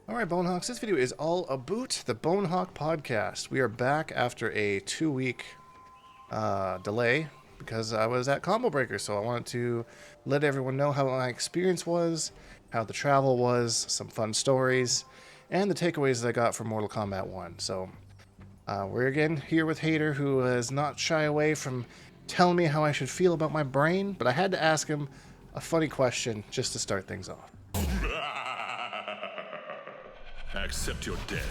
Alright, Bonehawks, this video is all about the Bonehawk podcast. We are back after a 2-week delay because I was at Combo Breaker, so I wanted to let everyone know how my experience was, how the travel was, some fun stories, and the takeaways that I got from Mortal Kombat 1. So, we're again here with Hater, who is not shy away from telling me how I should feel about my brain, but I had to ask him a funny question just to start things off. Accept your death.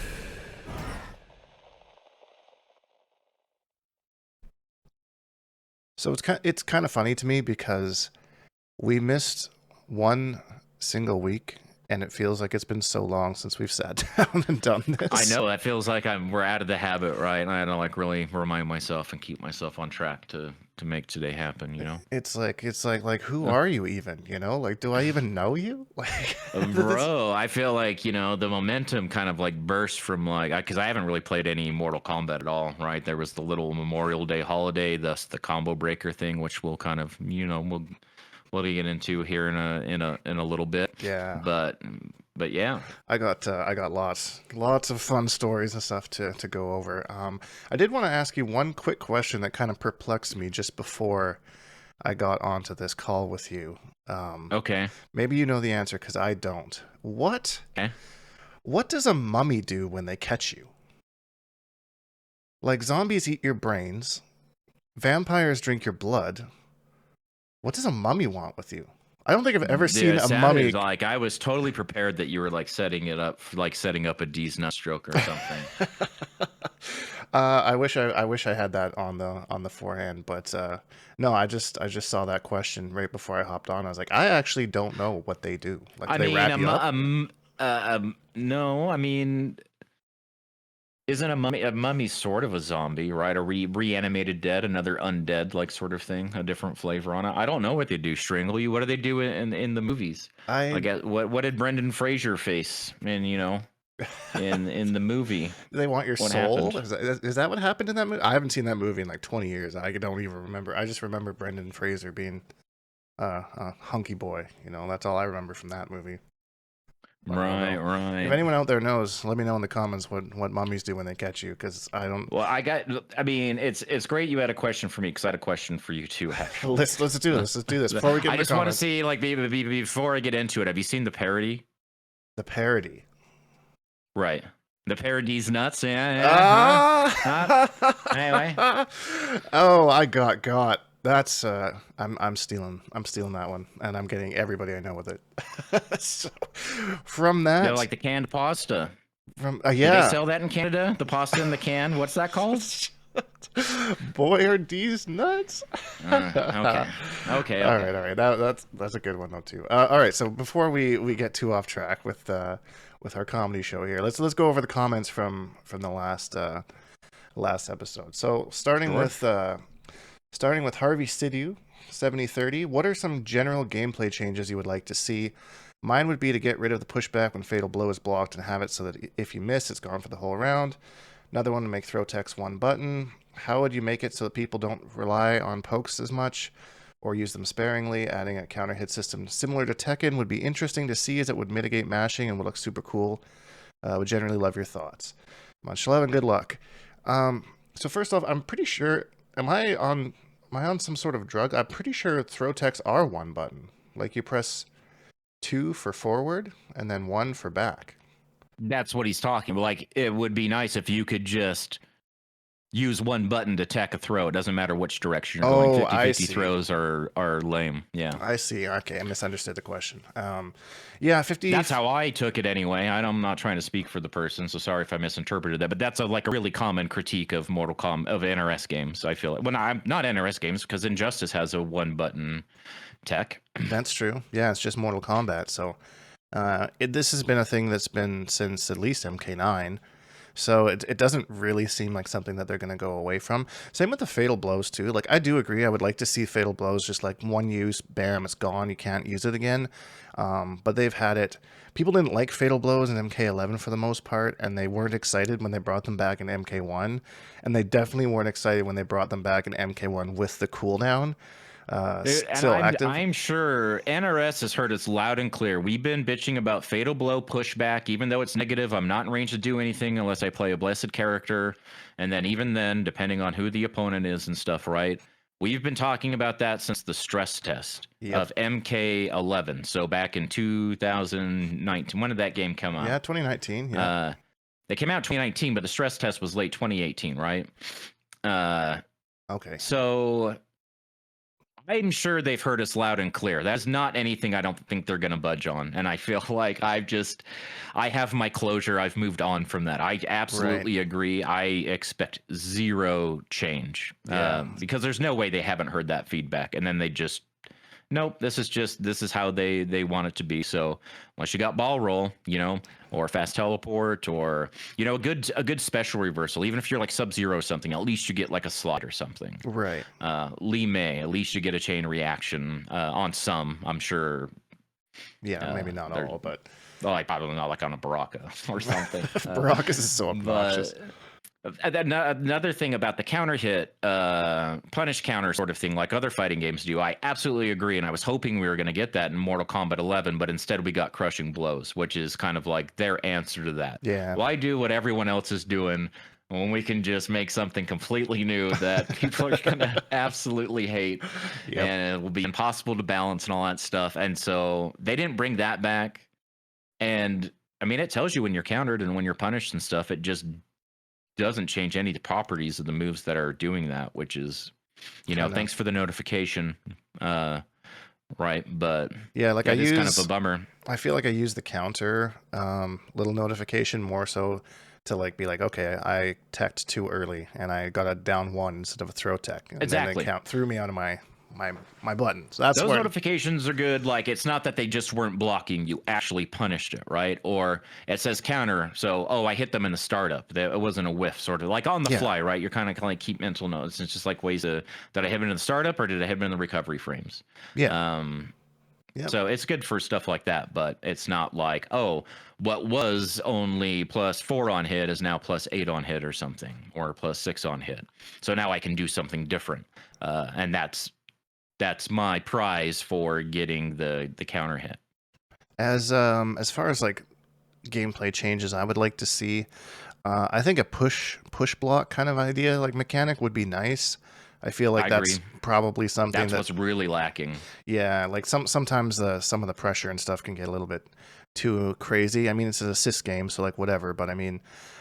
So it's kind of funny to me because we missed one single week, and it feels like it's been so long since we've sat down and done this. I know that feels like we're out of the habit, right? And I had to really remind myself and keep myself on track to make today happen. It's like who are you even? Like, do I even know you? Like, bro, I feel like the momentum kind of burst from because I haven't really played any Mortal Kombat at all, right? There was the little Memorial Day holiday, thus the combo breaker thing, which we'll kind of we'll get into here in a little bit. Yeah. But yeah, I got lots of fun stories and stuff to go over. I did want to ask you one quick question that kind of perplexed me just before I got onto this call with you. okay. Maybe you know the answer because I don't. What does a mummy do when they catch you? Like, zombies eat your brains, vampires drink your blood. What does a mummy want with you? I don't think I've ever seen a mummy. Like, I was totally prepared that you were setting it up, setting up a D's nut stroke or something. I wish I had that on the forehand, but no, I just saw that question right before I hopped on. I was like, I actually don't know what they do. Like, they wrap you up? No, I mean, isn't a mummy sort of a zombie, right? A reanimated dead, another undead sort of thing, a different flavor on it. I don't know what they do. Strangle you? What do they do in the movies? What did Brendan Fraser face in in the movie? They want your What soul? happened? Is that what happened in that movie? I haven't seen that movie in like 20 years. I don't even remember. I just remember Brendan Fraser being a hunky boy. That's all I remember from that movie. Right. If anyone out there knows, let me know in the comments what mummies do when they catch you, because I don't. Well, I mean, it's great you had a question for me because I had a question for you too. Actually. Let's do this. Let's do this before we get. I just want to see before I get into it. Have you seen the parody? The parody. Right. The parody's nuts. Yeah. Anyway. Oh, I got. That's I'm stealing that one, and I'm getting everybody I know with it. So, from that, They're like the canned pasta. From Do yeah, they sell that in Canada? The pasta in the can. What's that called? Boy, are D's nuts. Okay. All right. That's a good one though too. All right, so before we get too off track with our comedy show here, let's go over the comments from the last episode. So starting with Harvey Sidu 7030, what are some general gameplay changes you would like to see? Mine would be to get rid of the pushback when Fatal Blow is blocked and have it so that if you miss, it's gone for the whole round. Another one to make throw text one button. How would you make it so that people don't rely on pokes as much or use them sparingly? Adding a counter hit system similar to Tekken would be interesting to see, as it would mitigate mashing and would look super cool. Would generally love your thoughts. Much love and good luck. So first off, I'm pretty sure, am I on some sort of drug? I'm pretty sure throw texts are one button. Like, you press 2 for forward and then 1 for back. That's what he's talking about. It would be nice if you could just use one button to tech a throw. It doesn't matter which direction you're going. 50-50 throws are lame. Yeah. I see. Okay, I misunderstood the question. Yeah, 50. That's how I took it anyway. I'm not trying to speak for the person, so sorry if I misinterpreted that. But that's a really common critique of of NRS games. I feel when I'm not NRS games, because Injustice has a one button tech. That's true. Yeah, it's just Mortal Kombat. So this has been a thing that's been since at least MK9. So it doesn't really seem like something that they're going to go away from. Same with the Fatal Blows, too. Like, I do agree. I would like to see Fatal Blows just one use, bam, it's gone. You can't use it again. But they've had it. People didn't like Fatal Blows in MK11 for the most part, and they weren't excited when they brought them back in MK1. And they definitely weren't excited when they brought them back in MK1 with the cooldown. Dude, and still active. I'm sure NRS has heard us loud and clear. We've been bitching about Fatal Blow pushback, even though it's negative. I'm not in range to do anything unless I play a blessed character, and then even then, depending on who the opponent is and stuff, right? We've been talking about that since the stress test of MK11. So back in 2019, when did that game come out? Yeah, 2019. Yeah. They came out in 2019, but the stress test was late 2018, right? Okay. So I'm sure they've heard us loud and clear. That's not anything I don't think they're going to budge on. And I feel like I have my closure. I've moved on from that. I absolutely agree. I expect zero change because there's no way they haven't heard that feedback. And then they just, nope, this is how they want it to be. So once you got ball roll, or fast teleport, or a good special reversal, even if you're like Sub-Zero or something, at least you get like a slot or something. Right. Lee May, at least you get a chain reaction on some, I'm sure. Yeah, maybe not all, but like probably not like on a Baraka or something. Baraka is so obnoxious. Another thing about the counter hit, punish counter sort of thing, like other fighting games do, I absolutely agree. And I was hoping we were going to get that in Mortal Kombat 11, but instead we got crushing blows, which is kind of like their answer to that. Yeah. Why do what everyone else is doing when we can just make something completely new that people are going to absolutely hate, and it will be impossible to balance and all that stuff. And so they didn't bring that back. And I mean, it tells you when you're countered and when you're punished and stuff, it just doesn't change any of the properties of the moves that are doing that, which is, thanks for the notification. Right. But yeah, like I use kind of a bummer. I feel like I use the counter little notification more so to like be like, okay, I teched too early and I got a down one instead of a throw tech. And exactly. then it threw me out of my button. So that's those notifications are good. Like, it's not that they just weren't blocking, you actually punished it, right? Or it says counter, so I hit them in the startup. It wasn't a whiff, sort of like on the fly, right? You're kind of like keep mental notes. It's just like ways to, did I hit them in the startup or did I hit them in the recovery frames? So it's good for stuff like that, but it's not like, what was only +4 on hit is now +8 on hit or something, or +6 on hit. So now I can do something different, and that's my prize for getting the counter hit. As far as like gameplay changes, I would like to see. I think a push block kind of idea, like mechanic, would be nice. I feel like that's probably something that's what's really lacking. Yeah, like sometimes some of the pressure and stuff can get a little bit too crazy. I mean, it's an assist game, so like whatever. But I mean,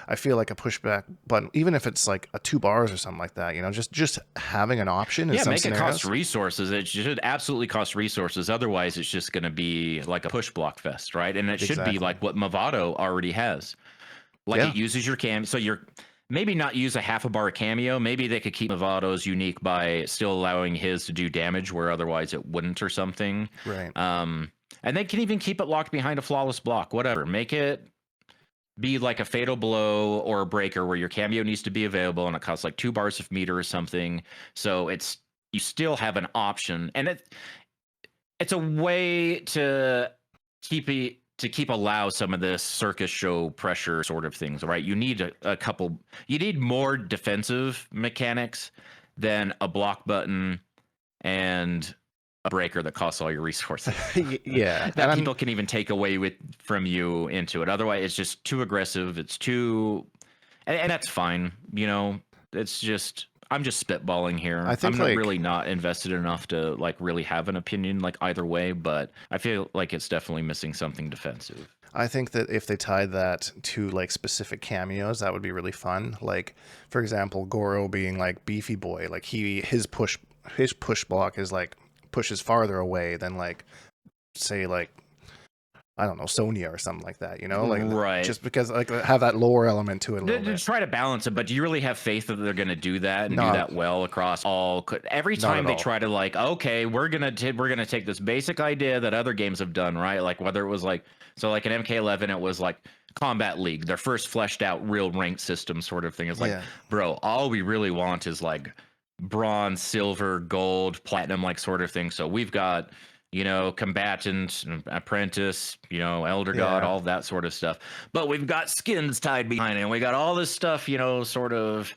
I feel like a pushback button, even if it's like a 2 bars or something like that, just having an option. In some make scenarios. It cost resources. It should absolutely cost resources. Otherwise, it's just going to be like a push block fest, right? And it should be like what Movado already has. Like it uses your cam, so you're maybe not use a half a bar cameo. Maybe they could keep Movado's unique by still allowing his to do damage where otherwise it wouldn't or something. Right. And they can even keep it locked behind a flawless block, whatever. Make it be like a fatal blow or a breaker where your cameo needs to be available and it costs like 2 bars of meter or something. So you still have an option, and it's a way to allow some of this circus show pressure sort of things, right? You need you need more defensive mechanics than a block button and a breaker that costs all your resources. Yeah. That people can even take away from you into it. Otherwise, it's just too aggressive. It's too, and that's fine. It's just, I'm just spitballing here. I'm really not invested enough to like really have an opinion like either way, but I feel like it's definitely missing something defensive. I think that if they tied that to like specific cameos, that would be really fun. Like, for example, Goro being like Beefy Boy, like his push block is like pushes farther away than like, say, like, I don't know, Sonya or something like that, like right. Just because like have that lower element to it a little bit. Try to balance it, but do you really have faith that they're going to do that and do that well across all? Every time they try to like, okay, we're gonna take this basic idea that other games have done, right? Like whether it was like like in MK11, it was like Combat League, their first fleshed out real ranked system sort of thing. It's like, bro, all we really want is like bronze, silver, gold, platinum, like sort of thing. So we've got combatant, apprentice, elder god, all that sort of stuff. But we've got skins tied behind it, and we got all this stuff, sort of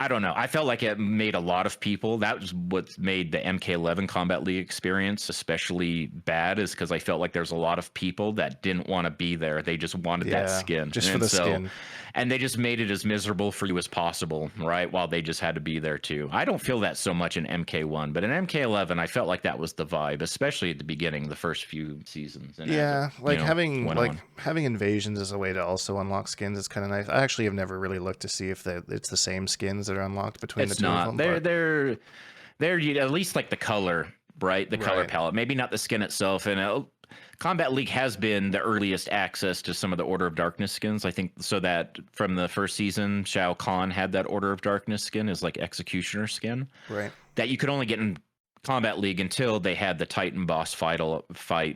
I don't know. I felt like it made a lot of people. That was what made the MK11 Combat League experience especially bad, is because I felt like there's a lot of people that didn't want to be there. They just wanted that Yeah, skin. just for And the so, skin. and they just made it as miserable for you as possible, right? While they just had to be there too. I don't feel that so much in MK1, but in MK11, I felt like that was the vibe, especially at the beginning, the first few seasons. And as it, Yeah, like went on. having invasions as a way to also unlock skins is kind of nice. I actually have never really looked to see if it's the same skins that are unlocked between the It's two of not. them. But They're at least like the color, right? The color right, palette. Maybe not the skin itself. And Combat League has been the earliest access to some of the Order of Darkness skins. I think so that from the first season, Shao Kahn had that Order of Darkness skin as like Executioner skin right. that you could only get in Combat League until they had the Titan boss fight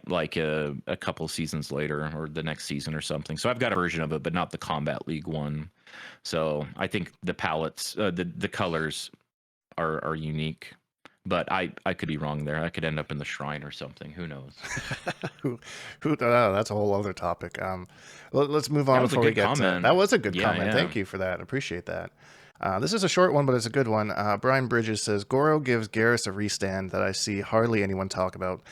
like a couple seasons later or the next season or something. So I've got a version of it, but not the Combat League one. So I think the palettes, the colors are unique, but I could be wrong there. I could end up in the shrine or something. Who knows? who, that's a whole other topic. Let's move on That was a before we good get to comment. that. Was a good Yeah, comment. yeah. Thank you for that. Appreciate that. This is a short one, but it's a good one. Brian Bridges says Goro gives Garrus a restand that I see hardly anyone talk about.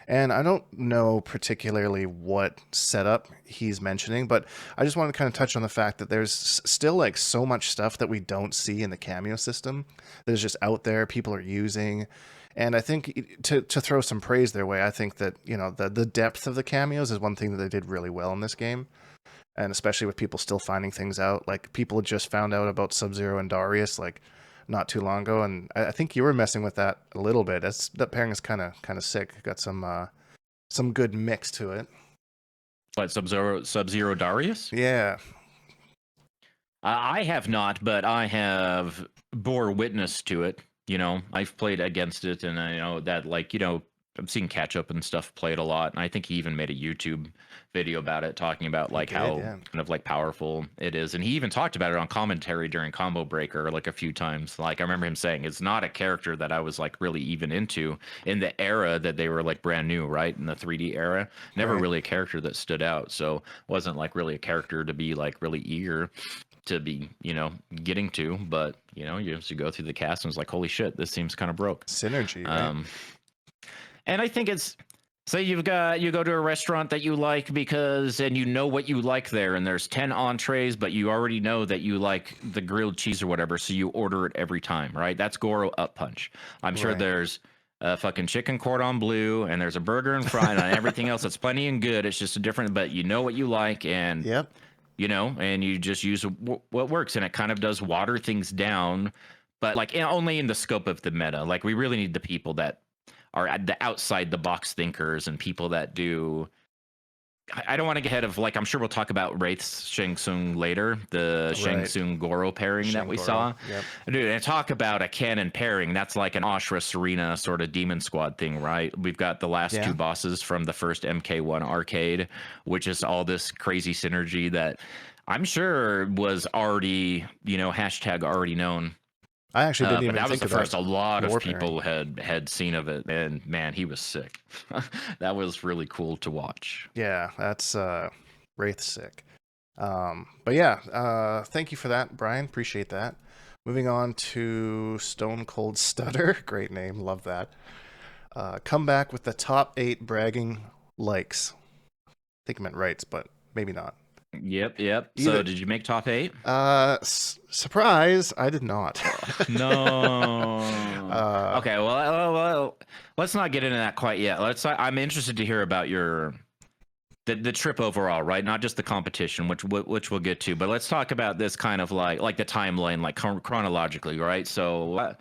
And I don't know particularly what setup he's mentioning, but I just want to kind of touch on the fact that there's still like so much stuff that we don't see in the cameo system that is just out there, people are using. And I think to throw some praise their way, I think that, you know, the depth of the cameos is one thing that they did really well in this game. And especially with people still finding things out. Like people just found out about Sub-Zero and Darius like not too long ago, and I think you were messing with that a little bit. That pairing is kind of sick. Got some good mix to it. But Sub-Zero Darius? Yeah. I have not, but I have bore witness to it. You know, I've played against it, and I know that, like, you know, I've seen catch up and stuff played a lot, and I think he even made a YouTube video about it, talking about like how yeah. kind of like powerful it is, and he even talked about it on commentary during Combo Breaker like a few times. Like I remember him saying it's not a character that I was like really even into in the era that they were like brand new, right, in the 3D era. Never Right. really a character that stood out, so wasn't like really a character to be like really eager to be, you know, getting to. But you know, you go through the cast and it's like, holy shit, this seems kind of broke. Synergy, right? And I think it's, say you go to a restaurant that you like and you know what you like there, and there's 10 entrees, but you already know that you like the grilled cheese or whatever, so you order it every time, right? That's Goro Up Punch. I'm sure Right. there's a fucking chicken cordon bleu, and there's a burger and fry, and everything else that's plenty and good. It's just a different, but you know what you like, and Yep. you know, and you just use what works, and it kind of does water things down, but like only in the scope of the meta. Like we really need the people that are at the outside the box thinkers and people that do. I don't want to get ahead of, like, I'm sure we'll talk about Wraith's Shang Tsung later, the Shang Right. Tsung Goro pairing that we Goro. saw. Yep. Dude, and talk about a canon pairing. That's like an Ashra Serena sort of Demon Squad thing, right? We've got the last Yeah. two bosses from the first MK1 arcade, which is all this crazy synergy that I'm sure was already, you know, hashtag already known. I actually didn't But even that was think the of first a lot war of people had seen of it, and man, he was sick. That was really cool to watch. Yeah, that's Wraith sick. But yeah, thank you for that, Brian. Appreciate that. Moving on to Stone Cold Stutter. Great name, love that. Come back with the top 8 bragging likes. I think I meant rights, but maybe not. Yep. So Either- did you make top 8? Surprise, I did not. No. Okay, well, let's not get into that quite yet. I'm interested to hear about the trip overall, right? Not just the competition, which we'll get to, but let's talk about this kind of like the timeline, like chronologically, right? So,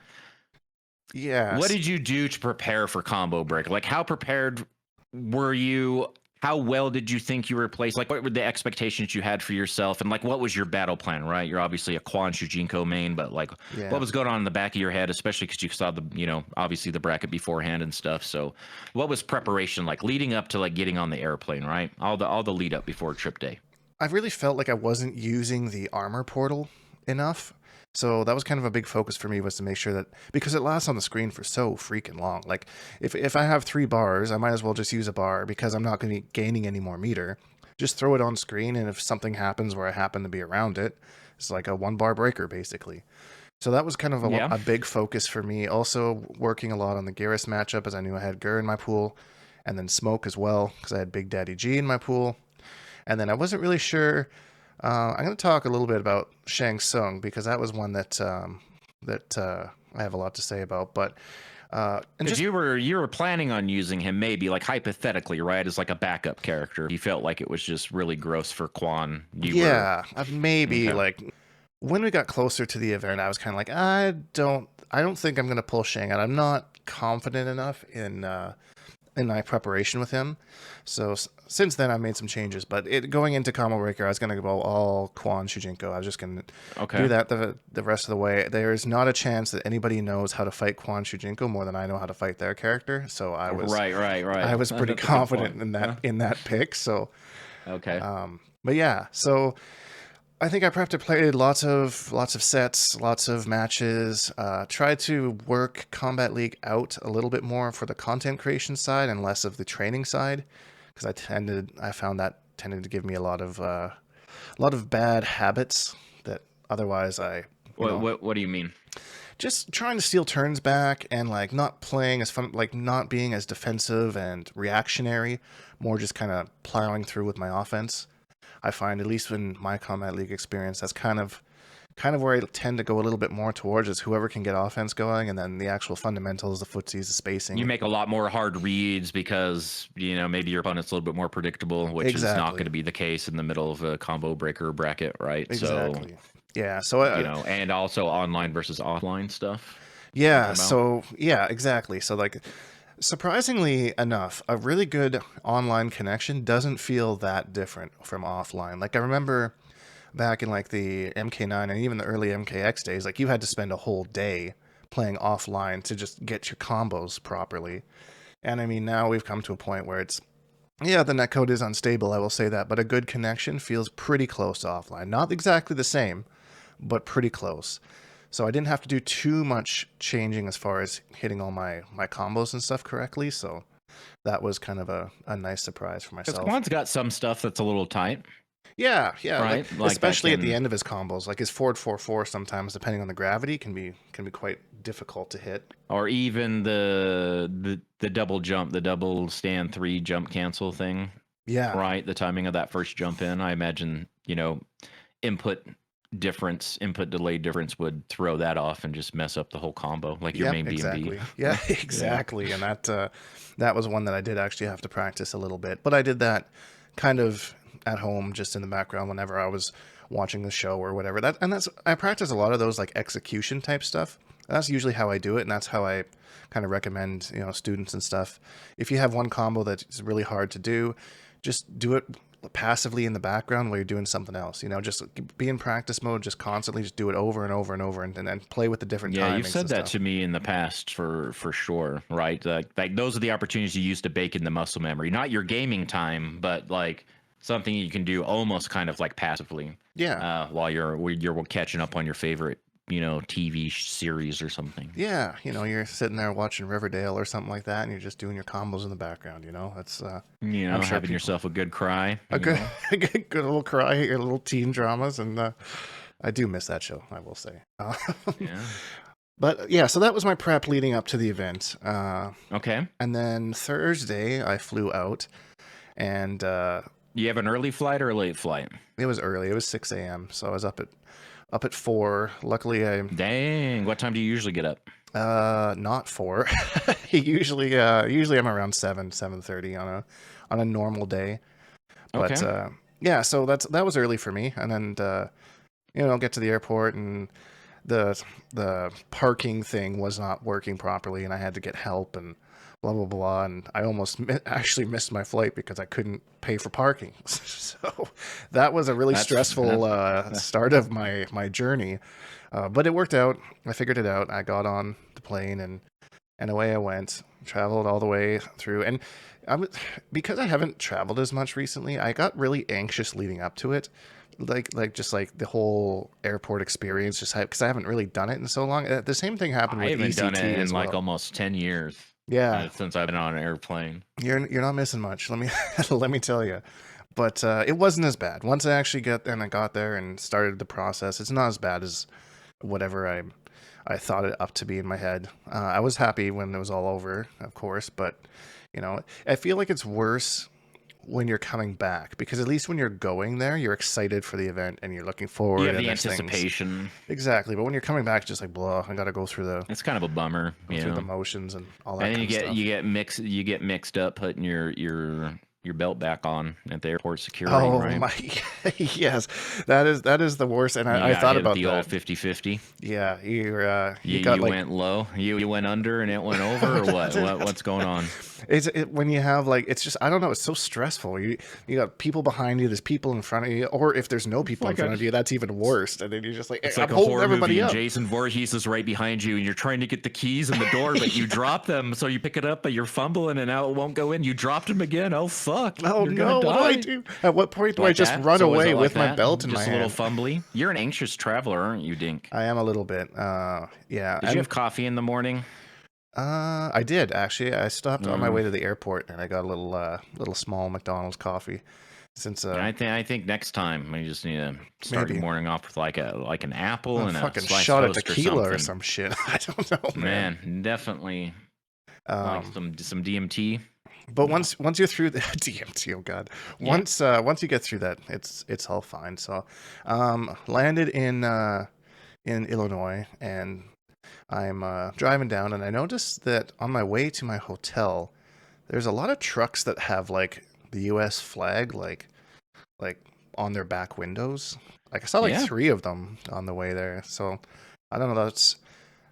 Yeah. what did you do to prepare for Combo Break? Like, how prepared were you? How well did you think you were placed? Like, what were the expectations you had for yourself? And, like, what was your battle plan, right? You're obviously a Quan Shujinko main, but, like, Yeah. what was going on in the back of your head, especially because you saw the, you know, obviously the bracket beforehand and stuff. So what was preparation like leading up to, like, getting on the airplane, right? All the lead up before trip day. I really felt like I wasn't using the armor portal enough. So that was kind of a big focus for me, was to make sure that, because it lasts on the screen for so freaking long. Like if I have 3 bars, I might as well just use a bar, because I'm not going to be gaining any more meter. Just throw it on screen, and if something happens where I happen to be around it, it's like a 1 bar breaker basically. So that was kind of Yeah. a big focus for me. Also working a lot on the Garrus matchup, as I knew I had Gur in my pool, and then Smoke as well because I had Big Daddy G in my pool. And then I wasn't really sure. I'm going to talk a little bit about Shang Tsung because that was one that I have a lot to say about. But and Because just you were planning on using him maybe like hypothetically, right, as like a backup character. You felt like it was just really gross for Quan. You were yeah, maybe okay. like when we got closer to the event, I was kind of like, I don't think I'm going to pull Shang out. I'm not confident enough in my preparation with him. So since then, I've made some changes. But going into Combo Breaker, I was going to go all Quan Shujinko. I was just going to do Okay. that the rest of the way. There's not a chance that anybody knows how to fight Quan Shujinko more than I know how to fight their character. So Right. I was pretty That's a good confident point. in Yeah. that pick. So Okay. but yeah, so I think I prepped and played lots of sets, lots of matches. Tried to work Combat League out a little bit more for the content creation side and less of the training side, because I found that tended to give me a lot of bad habits that otherwise What do you mean? just trying to steal turns back and like not playing as fun, like not being as defensive and reactionary, more just kind of plowing through with my offense. I find, at least in my Combat League experience, that's kind of where I tend to go a little bit more towards is whoever can get offense going, and then the actual fundamentals, the footsies, the You spacing. make a lot more hard reads because, maybe your opponent's a little bit more predictable, which is not going Exactly. to be the case in the middle of a combo breaker bracket, right? So, Exactly. Yeah. So and also online versus offline stuff. yeah. Talking about. So yeah. Exactly. So like, surprisingly enough, a really good online connection doesn't feel that different from offline. Like I remember back in like the MK9 and even the early MKX days, like you had to spend a whole day playing offline to just get your combos properly. And I mean, now we've come to a point where yeah, the netcode is unstable, I will say that, but a good connection feels pretty close to offline. Not exactly the same, but pretty close. So I didn't have to do too much changing as far as hitting all my combos and stuff correctly. So that was kind of a nice surprise for Because myself. Quan's got some stuff that's a little tight, Yeah, like right? Like that especially at the can, end of his combos, like his forward 4/4 sometimes, depending on the gravity, can be quite difficult to hit. or even the double jump, the double stand 3 jump cancel thing, Yeah, right? The timing of that first jump in, I imagine, input input delay difference would throw that off and just mess up the whole combo, like your yep, main BMB. exactly. Yeah, Yeah. exactly. And that was one that I did actually have to practice a little bit, but I did that kind of at home, just in the background whenever I was watching the show or whatever. I practice a lot of those like execution type stuff. That's usually how I do it, and that's how I kind of recommend students and stuff. If you have one combo that's really hard to do, just do it passively in the background while you're doing something else. Just be in practice mode, just constantly just do it over and over and over, and then play with the different Yeah, timings you've said and that stuff. to me in the past for sure, right? Like those are the opportunities you use to bake in the muscle memory, not your gaming time, but like something you can do almost kind of like passively, Yeah. while you're catching up on your favorite, TV series or something. Yeah, you're sitting there watching Riverdale or something like that, and you're just doing your combos in the background. That's I'm sure Having people yourself a good cry. a good a good little cry, your little teen dramas, and I do miss that show, I will say. Yeah. But yeah, so that was my prep leading up to the event, Okay. and then Thursday I flew out, and You have an early flight or a late flight? it was early. It was 6 a.m., so I was up at 4. Luckily, Dang. What time do you usually get up? not 4. Usually I'm around 7:30 on a normal day. Okay. But yeah, so that was early for me, and then get to the airport, and the parking thing was not working properly, and I had to get help and blah blah blah, and I almost actually missed my flight because I couldn't pay for parking. So that was a really stressful start of my journey, but it worked out. I figured it out. I got on the plane, and away I went. Traveled all the way through, and because I haven't traveled as much recently, I got really anxious leading up to it. Like just like the whole airport experience, just because I haven't really done it in so long. The same thing happened I with haven't ECT done it in as well. like almost 10 years. Yeah, Since I've been on an airplane. you're not missing much. Let me let me tell you. But it wasn't as bad. Once I actually got there and started the process, it's not as bad as whatever I thought it up to be in my head. I was happy when it was all over, of course, but I feel like it's worse when you're coming back, because at least when you're going there, you're excited for the event and you're looking You forward have and the there's things. anticipation. Exactly, but when you're coming back, it's just like blah. I got to It's kind of a bummer, go through the motions and all that And then kind of stuff. you get mixed up putting your belt back on at the airport security, Oh right? my, yes, that is the worst. And You I got thought hit with about the that. old 50-50. Yeah, you You got like went low. You went under and it went over, or what? What's going on? when you have like, it's just, I don't know, it's so stressful. You got people behind you, there's people in front of you, or if there's no people in front of you, that's even worse. And then you're just like, It's I'm like a holding horror everybody movie, and up. Jason Voorhees is right behind you, and you're trying to get the keys in the door, but you drop them, so you pick it up, but you're fumbling, and now it won't go in. You dropped them again. Oh fuck! Oh You're no, gonna what do I die. do? At what point do I Like just that? run So is away it like with my that? belt in my Just a little hand? fumbly. You're an anxious traveler, aren't you, Dink? I am a little bit. Yeah. Did you have coffee in the morning? I did actually. I stopped on my Mm. way to the airport and I got a little small McDonald's coffee. Since I think next time you just need to start maybe your morning off with like an apple a and a fucking sliced shot of toast tequila or or something. some shit. I don't know, man. Man, definitely like Um, some DMT. but No. once you're through the DMT, oh god, Yeah. once you get through that, it's all fine. So, landed in Illinois, and I'm driving down, and I noticed that on my way to my hotel, there's a lot of trucks that have like the U.S. flag, like on their back windows. Like I saw like Yeah. 3 of them on the way there. So I don't know.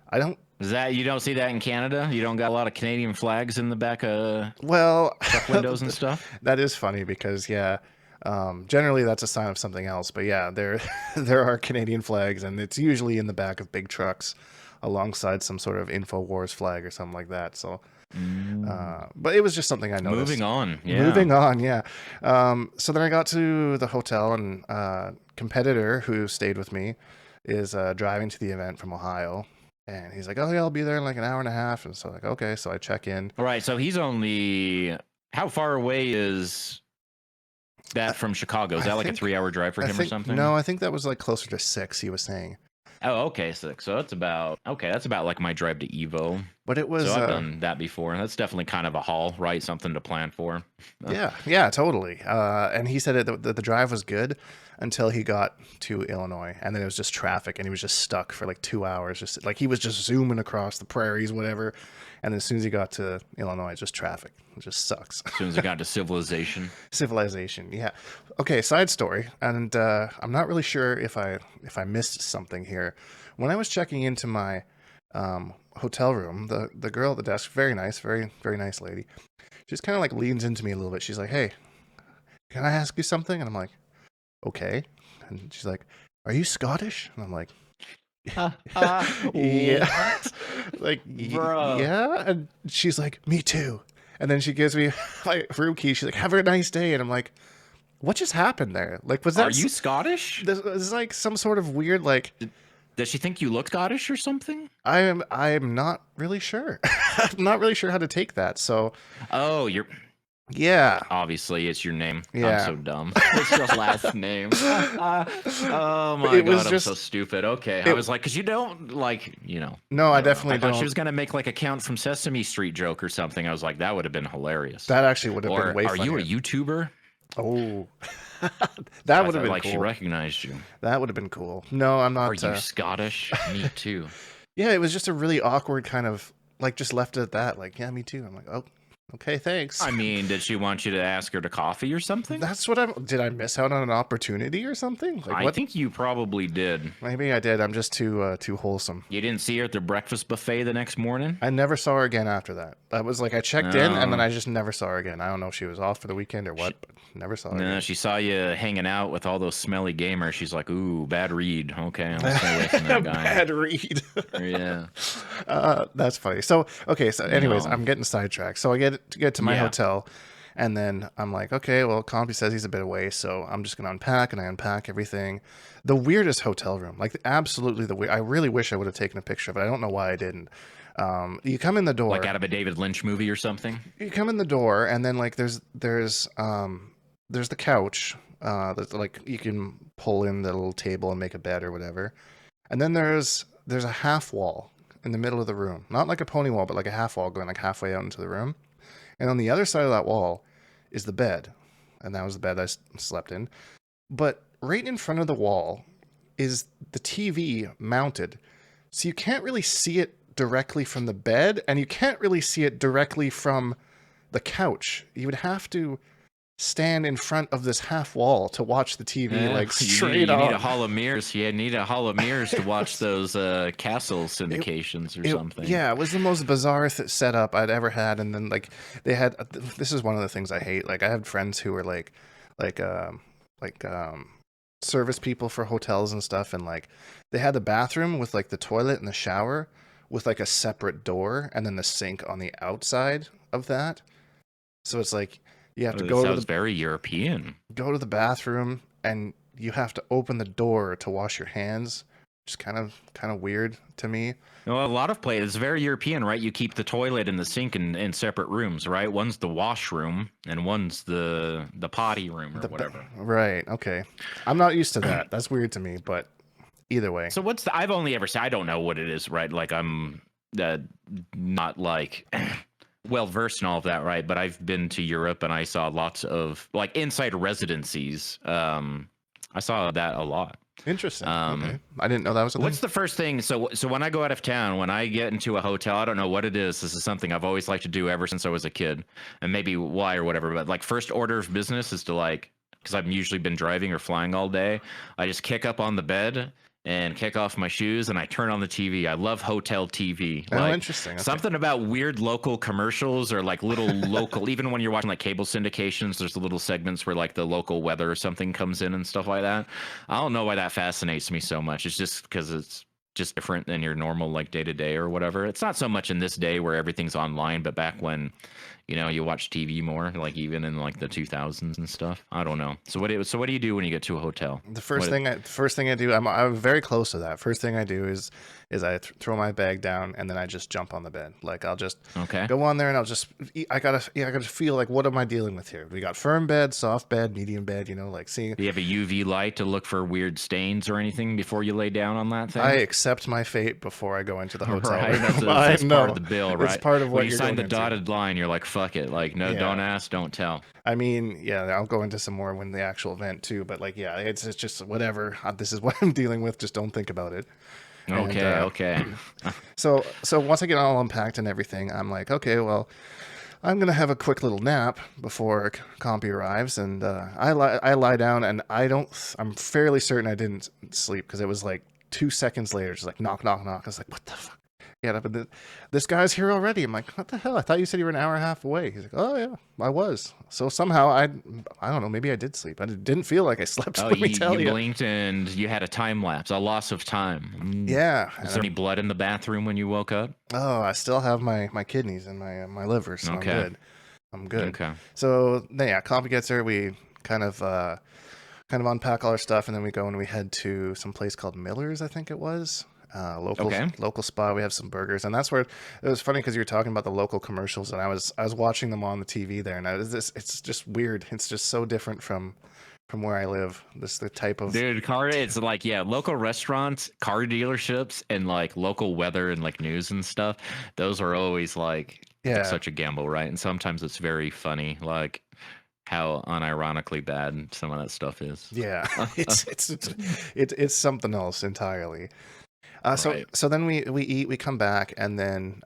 I don't. Is that you don't see that in Canada? You don't got a lot of Canadian flags in the back of Well, truck windows and stuff? that is funny because yeah, generally that's a sign of something else. But yeah, there there are Canadian flags, and it's usually in the back of big trucks, alongside some sort of InfoWars flag or something like that. So, but it was just something I noticed. Moving on. Yeah. Moving on, yeah. So then I got to the hotel, and competitor who stayed with me is driving to the event from Ohio, and he's like, "Oh yeah, I'll be there in like an hour and a half." And so like, okay, so I check in. All right. So he's only how far away is that from Chicago? Is I that like a think- 3-hour drive for I him or think something? no, I think that was like closer to 6. He was saying, Oh, okay. So that's about That's about like my drive to Evo. but it was So I've done that before. That's definitely kind of a haul, right? Something to plan for. yeah, totally. And he said that the drive was good until he got to Illinois, and then it was just traffic, and he was just stuck for like 2 hours, just like he was just zooming across the prairies, whatever. And as soon as he got to Illinois, just traffic. It just sucks. As soon as I got to civilization. Civilization, yeah. Okay, side story, and I'm not really sure if I missed something here. When I was checking into my hotel room, the girl at the desk, very nice, very very nice lady, just kind of like leans into me a little bit. She's like, "Hey, can I ask you something?" And I'm like, "Okay." And she's like, "Are you Scottish?" And I'm like, "Yeah." Like, Bro. yeah. And she's like, "Me too." And then she gives me my room key. She's like, "Have a nice day." And I'm like, what just happened there? Like, was that Are you Scottish? this is like some sort of weird, like, Does she think you look Scottish or something? I'm not really sure. I'm not really sure how to take that. So Oh, you're yeah. obviously it's your name. Yeah. I'm so dumb. It's your last name. Oh my It was god, I'm just- so stupid. Okay, I it- was like, because you don't like, No, I don't know. definitely I thought don't. she was gonna make like a Count from Sesame Street joke or something. I was like, that would have been hilarious. That actually would have Or been way are you a funnier. YouTuber? Oh, I that would have thought, been like she cool. recognized you. That would have been cool. No, I'm Are not. you Scottish? Me too. Yeah, it was just a really awkward kind of like just left it at that. Like, yeah, me too. I'm like, oh, okay, thanks. I mean, did she want you to ask her to coffee or something? That's what I'm. Did I miss out on an opportunity or something? Like, I what? think you probably did. Maybe I did. I'm just too wholesome. You didn't see her at the breakfast buffet the next morning? I never saw her again after that. That was like I checked in and then Oh. I just never saw her again. I don't know if she was off for the weekend or what, but never saw her. No, again. she saw you hanging out with all those smelly gamers. She's like, ooh, bad read. Okay, I'll stay away from that guy. Bad read. Yeah. That's funny. So okay. So anyways, No. I'm getting sidetracked. So I get to my Yeah. hotel, and then I'm like, okay, well, Compy says he's a bit away, so I'm just gonna unpack, and I unpack everything. The weirdest hotel room, like absolutely the weird. I really wish I would have taken a picture of it. I don't know why I didn't. You come in the door. Like out of a David Lynch movie or something? You come in the door, and then like there's the couch that's like you can pull in the little table and make a bed or whatever, and then there's there's a half wall in the middle of the room, not like a pony wall, but like a half wall going like halfway out into the room. And on the other side of that wall is the bed, and that was the bed I slept in. But right in front of the wall is the TV mounted, so you can't really see it directly from the bed, and you can't really see it directly from the couch. You would have to stand in front of this half wall to watch the TV like straight on. You need a hall of mirrors. You need a hall of mirrors to watch those castle syndications or something. Yeah, it was the most bizarre setup I'd ever had. And then like they had, this is one of the things I hate. Like I had friends who were like service people for hotels and stuff, and like they had the bathroom with like the toilet and the shower with like a separate door, and then the sink on the outside of that. So it's like you have to go to the very European. Go to the bathroom, and you have to open the door to wash your hands. Just kind of weird to me. Well, a lot of places, it's very European, right? You keep the toilet and the sink in separate rooms, right? One's the washroom and one's the potty room or whatever. Right. Okay. I'm not used to that. That's weird to me, but either way. So I've only ever seen, I don't know what it is, right? Like I'm not like well versed in all of that, right? But I've been to Europe and I saw lots of like inside residencies. I saw that a lot. Interesting. Okay. I didn't know that was a thing. What's the first thing? So when I go out of town, when I get into a hotel, I don't know what it is. This is something I've always liked to do ever since I was a kid, and maybe why or whatever. But like first order of business is to like, because I've usually been driving or flying all day, I just kick up on the bed and kick off my shoes and I turn on the TV. I love hotel TV. Oh, like, interesting. Okay. Something about weird local commercials or like little local, even when you're watching like cable syndications, there's the little segments where like the local weather or something comes in and stuff like that. I don't know why that fascinates me so much. It's just because it's just different than your normal like day to day or whatever. It's not so much in this day where everything's online, but back when, you know, you watch TV more, like even in like the 2000s and stuff. I don't know. So what do you do when you get to a hotel? The first thing I do, I'm very close to that. First thing I do is I throw my bag down and then I just jump on the bed. Like I'll just go on there and I'll just I gotta feel like, what am I dealing with here? We got firm bed, soft bed, medium bed. You know, like seeing. Do you have a UV light to look for weird stains or anything before you lay down on that thing? I accept my fate before I go into the hotel. Right. That's part of the bill, right? It's part of what when you you're sign the into. dotted line, you're like, fuck it. Like, no, don't ask, don't tell. I mean, yeah, I'll go into some more when the actual event too. But like, yeah, it's just whatever. This is what I'm dealing with. Just don't think about it. Okay, okay. So once I get all unpacked and everything, I'm like, okay, well, I'm gonna have a quick little nap before Compy arrives, and I lie down, and I'm fairly certain I didn't sleep because it was like 2 seconds later, just like knock, knock, knock. I was like, what the fuck? Yeah, but this guy's here already. I'm like, what the hell? I thought you said you were an hour and a half away. He's like, oh yeah, I was. So somehow I don't know, maybe I did sleep. I didn't feel like I slept. Oh, let me tell you blinked and you had a time lapse, a loss of time. Yeah. Is there any blood in the bathroom when you woke up? Oh, I still have my kidneys and my liver, so okay. I'm good. Okay. So yeah, Compy gets there. We kind of unpack all our stuff, and then we go and we head to some place called Miller's, I think it was. Local spot. We have some burgers, and that's where it was funny because you were talking about the local commercials, and I was watching them on the TV there, and it's just weird. It's just so different from where I live. The type of it's like local restaurants, car dealerships, and like local weather and like news and stuff. Those are always like such a gamble, right? And sometimes it's very funny, like how unironically bad some of that stuff is. Yeah, it's something else entirely. Right. So then we eat, we come back, and then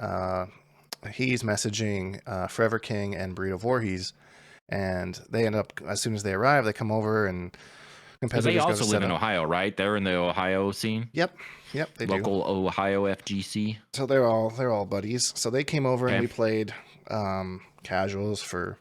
he's messaging Forever King and Burrito Voorhees, and they end up, as soon as they arrive, they come over, and they also live in Ohio, right? They're in the Ohio scene. Yep, they do. Local Ohio FGC. So they're all buddies. So they came over and we played casuals for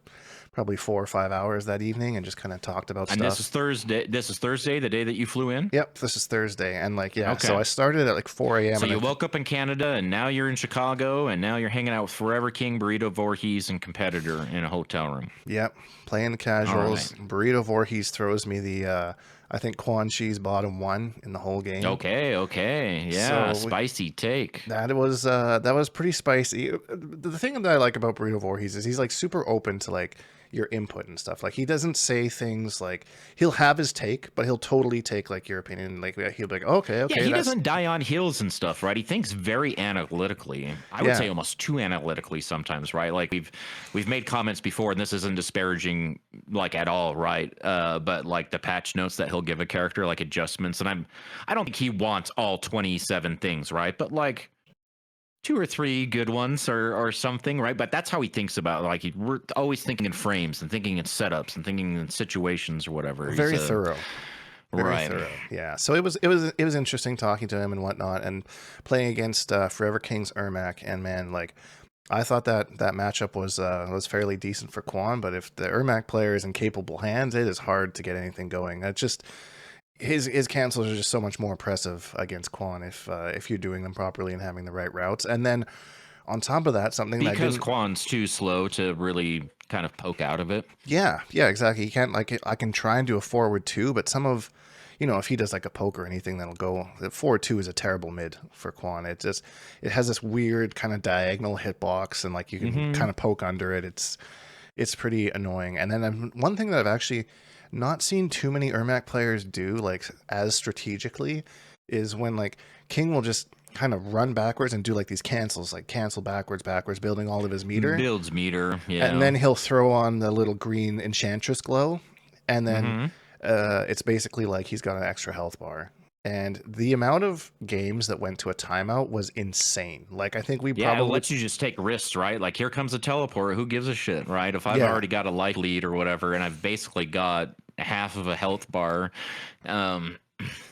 probably 4 or 5 hours that evening, and just kind of talked about stuff. And this is Thursday. This is Thursday, the day that you flew in. Yep, this is Thursday, and so I started at like 4 a.m. So you woke up in Canada, and now you're in Chicago, and now you're hanging out with Forever King, Burrito Voorhees, and Competitor in a hotel room. Yep, playing the casuals. Right. Burrito Voorhees throws me the I think Quan Chi's bottom one in the whole game. Okay, yeah, so spicy take. That was pretty spicy. The thing that I like about Burrito Voorhees is he's like super open to like. your input and stuff. Like he doesn't say things like he'll have his take, but he'll totally take like your opinion. Like he'll be like, okay, Yeah, he that's doesn't die on heels and stuff, right? He thinks very analytically. I would say almost too analytically sometimes, right? Like we've made comments before, and this isn't disparaging like at all, right? But like the patch notes that he'll give a character, like adjustments, and I don't think he wants all 27 things, right? But like 2 or 3 good ones or something, right? But that's how he thinks about it. Like we're always thinking in frames and thinking in setups and thinking in situations or whatever. very thorough. Very Right. thorough. Yeah. So it was interesting talking to him and whatnot, and playing against Forever King's Ermac. And man, like I thought that matchup was fairly decent for Quan, but if the Ermac player is in capable hands, it is hard to get anything going. That's just his cancels are just so much more impressive against Quan if you're doing them properly and having the right routes. And then on top of that, something because Quan's too slow to really kind of poke out of it. Yeah, exactly. He can't like I can try and do a forward 2, but some of if he does like a poke or anything, that'll go. The forward 2 is a terrible mid for Quan. It has this weird kind of diagonal hitbox, and like you can kind of poke under it. It's pretty annoying. And then one thing that I've actually not seen too many Ermac players do like as strategically is when like King will just kind of run backwards and do like these cancels, like cancel backwards, building all of his meter. Builds meter, yeah. And then he'll throw on the little green Enchantress glow, and then it's basically like he's got an extra health bar. And the amount of games that went to a timeout was insane. Like, I think we probably... it lets you just take risks, right? Like, here comes a teleport. Who gives a shit, right? If I've already got a life lead or whatever, and I've basically got half of a health bar...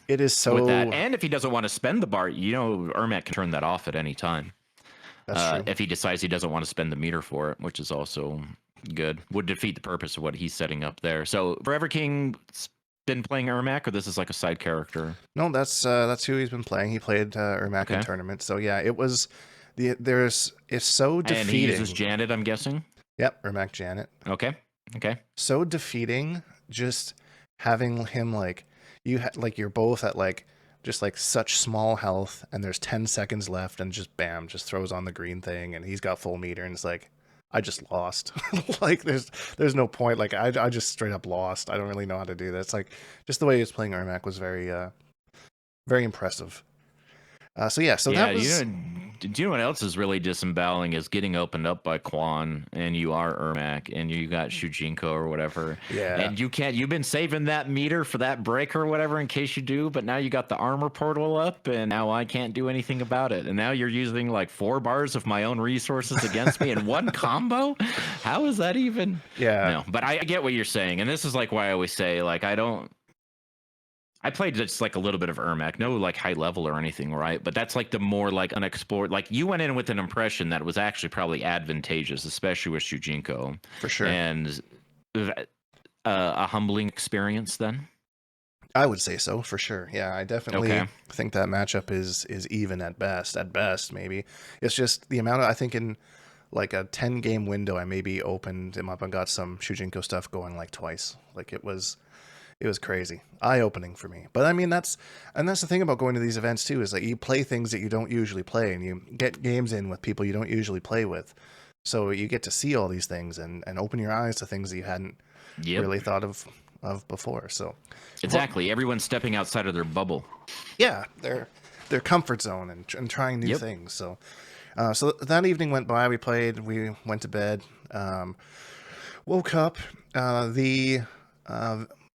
it is so... With that. And if he doesn't want to spend the bar, Ermac can turn that off at any time. That's true. If he decides he doesn't want to spend the meter for it, which is also good. Would defeat the purpose of what he's setting up there. So, Forever King... been playing Ermac, or this is like a side character? No, that's who he's been playing. He played Ermac in tournament. So yeah, it was it's so defeating. And he uses Janet, I'm guessing. Yep, Ermac Janet. Okay. So defeating, just having him like you're both at like just like such small health, and there's 10 seconds left, and just bam, just throws on the green thing, and he's got full meter, and it's like, I just lost. Like there's no point. Like I just straight up lost. I don't really know how to do this. Like just the way he was playing Ermac was very very impressive. So that was... Do you know what else is really disemboweling is getting opened up by Quan, and you are Ermac, and you got Shujinkydink or whatever. Yeah. And you've been saving that meter for that break or whatever in case you do, but now you got the armor portal up, and now I can't do anything about it. And now you're using like 4 bars of my own resources against me in one combo? How is that even? Yeah. No, but I get what you're saying, and this is like why I always say, like, I played just like a little bit of Ermac, no like high level or anything, right? But that's like the more like unexplored. Like you went in with an impression that was actually probably advantageous, especially with Shujinkydink. For sure. And a humbling experience then? I would say so, for sure. Yeah, I definitely think that matchup is even at best. At best, maybe. It's just the amount of... I think in like a 10-game window, I maybe opened him up and got some Shujinkydink stuff going like twice. Like it was crazy, eye-opening for me. But I mean, that's the thing about going to these events too, is that you play things that you don't usually play, and you get games in with people you don't usually play with. So you get to see all these things and open your eyes to things that you hadn't really thought of before. So exactly, everyone's stepping outside of their bubble. Yeah, their comfort zone and trying new things. So so that evening went by. We played. We went to bed. Woke up.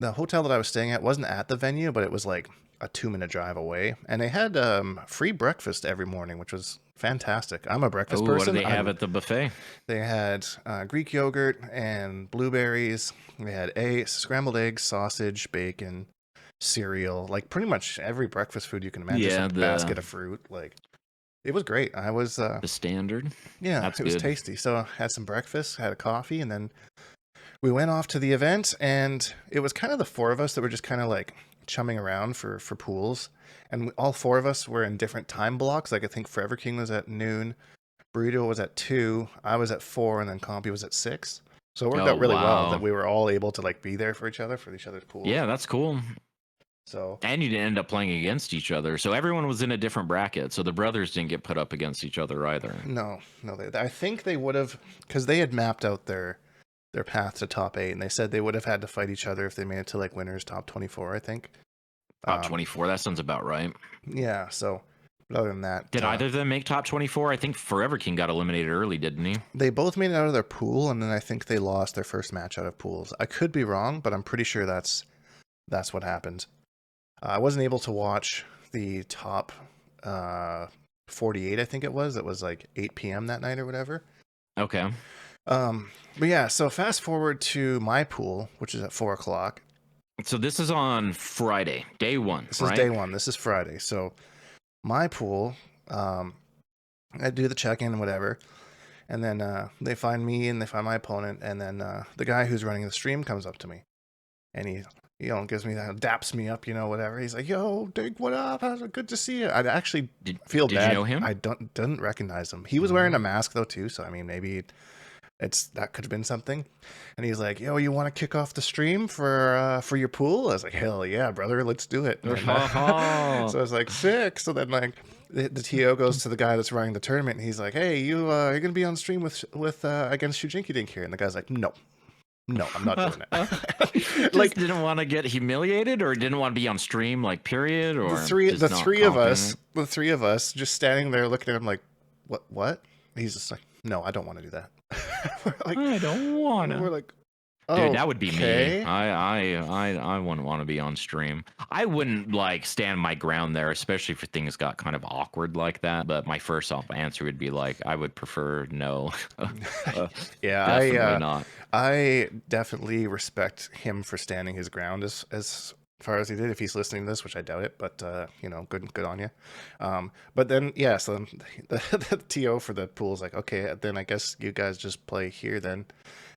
The hotel that I was staying at wasn't at the venue, but it was like a 2-minute drive away, and they had free breakfast every morning, which was fantastic. I'm a breakfast person. What do they have at the buffet? They had Greek yogurt and blueberries. They had scrambled eggs, sausage, bacon, cereal, like pretty much every breakfast food you can imagine. Yeah, a basket of fruit. Like it was great. I was the standard. Yeah, it was tasty. So I had some breakfast, had a coffee, and then we went off to the event, and it was kind of the 4 of us that were just kind of like chumming around for pools. And all 4 of us were in different time blocks. Like I think Forever King was at noon, Burrito was at 2, I was at 4, and then Compy was at 6. So it worked out really well that we were all able to like be there for each other's pools. Yeah, that's cool. So and you didn't end up playing against each other. So everyone was in a different bracket. So the brothers didn't get put up against each other either. No. I think they would have, because they had mapped out their their path to top 8, and they said they would have had to fight each other if they made it to like winners top 24, I think. Top 24. That sounds about right. Yeah. So, but other than that, Did either of them make top 24? I think Forever King got eliminated early, didn't he? they both made it out of their pool, and then I think they lost their first match out of pools. I could be wrong, but I'm pretty sure that's what happened. I wasn't able to watch the top 48, I think it was. It was like 8 p.m. that night or whatever. Okay. But yeah, so fast forward to my pool, which is at 4 o'clock. So this is on Friday, day one. This is day one. This is Friday. So my pool, I do the check-in and whatever, and then they find me and they find my opponent, and then the guy who's running the stream comes up to me, and he gives me that, daps me up, whatever. He's like, "Yo, Dink, what up? Good to see you." I actually feel bad. Did you know him? I didn't recognize him. He was wearing a mask though too, so I mean maybe that could have been something. And he's like, "Yo, you want to kick off the stream for your pool?" I was like, "Hell yeah, brother, let's do it." And, so I was like, "Sick." So then like the TO goes to the guy that's running the tournament, and he's like, "Hey, you're gonna be on stream with against Shujinkydink here." And the guy's like, "No, I'm not doing it." Like, didn't want to get humiliated, or didn't want to be on stream, like, period, or the three of us just standing there looking at him like, what? He's just like, "No, I don't want to do that." We're like, I don't want to. We're like, "Oh, dude, that would be okay." me. I wouldn't want to be on stream. I wouldn't like stand my ground there, especially if things got kind of awkward like that. But my first off answer would be like, I would prefer no. Yeah, definitely not. I definitely respect him for standing his ground as far as he did. If he's listening to this, which I doubt it, but good on you. But then so the TO for the pool is like, "Okay, then I guess you guys just play here then."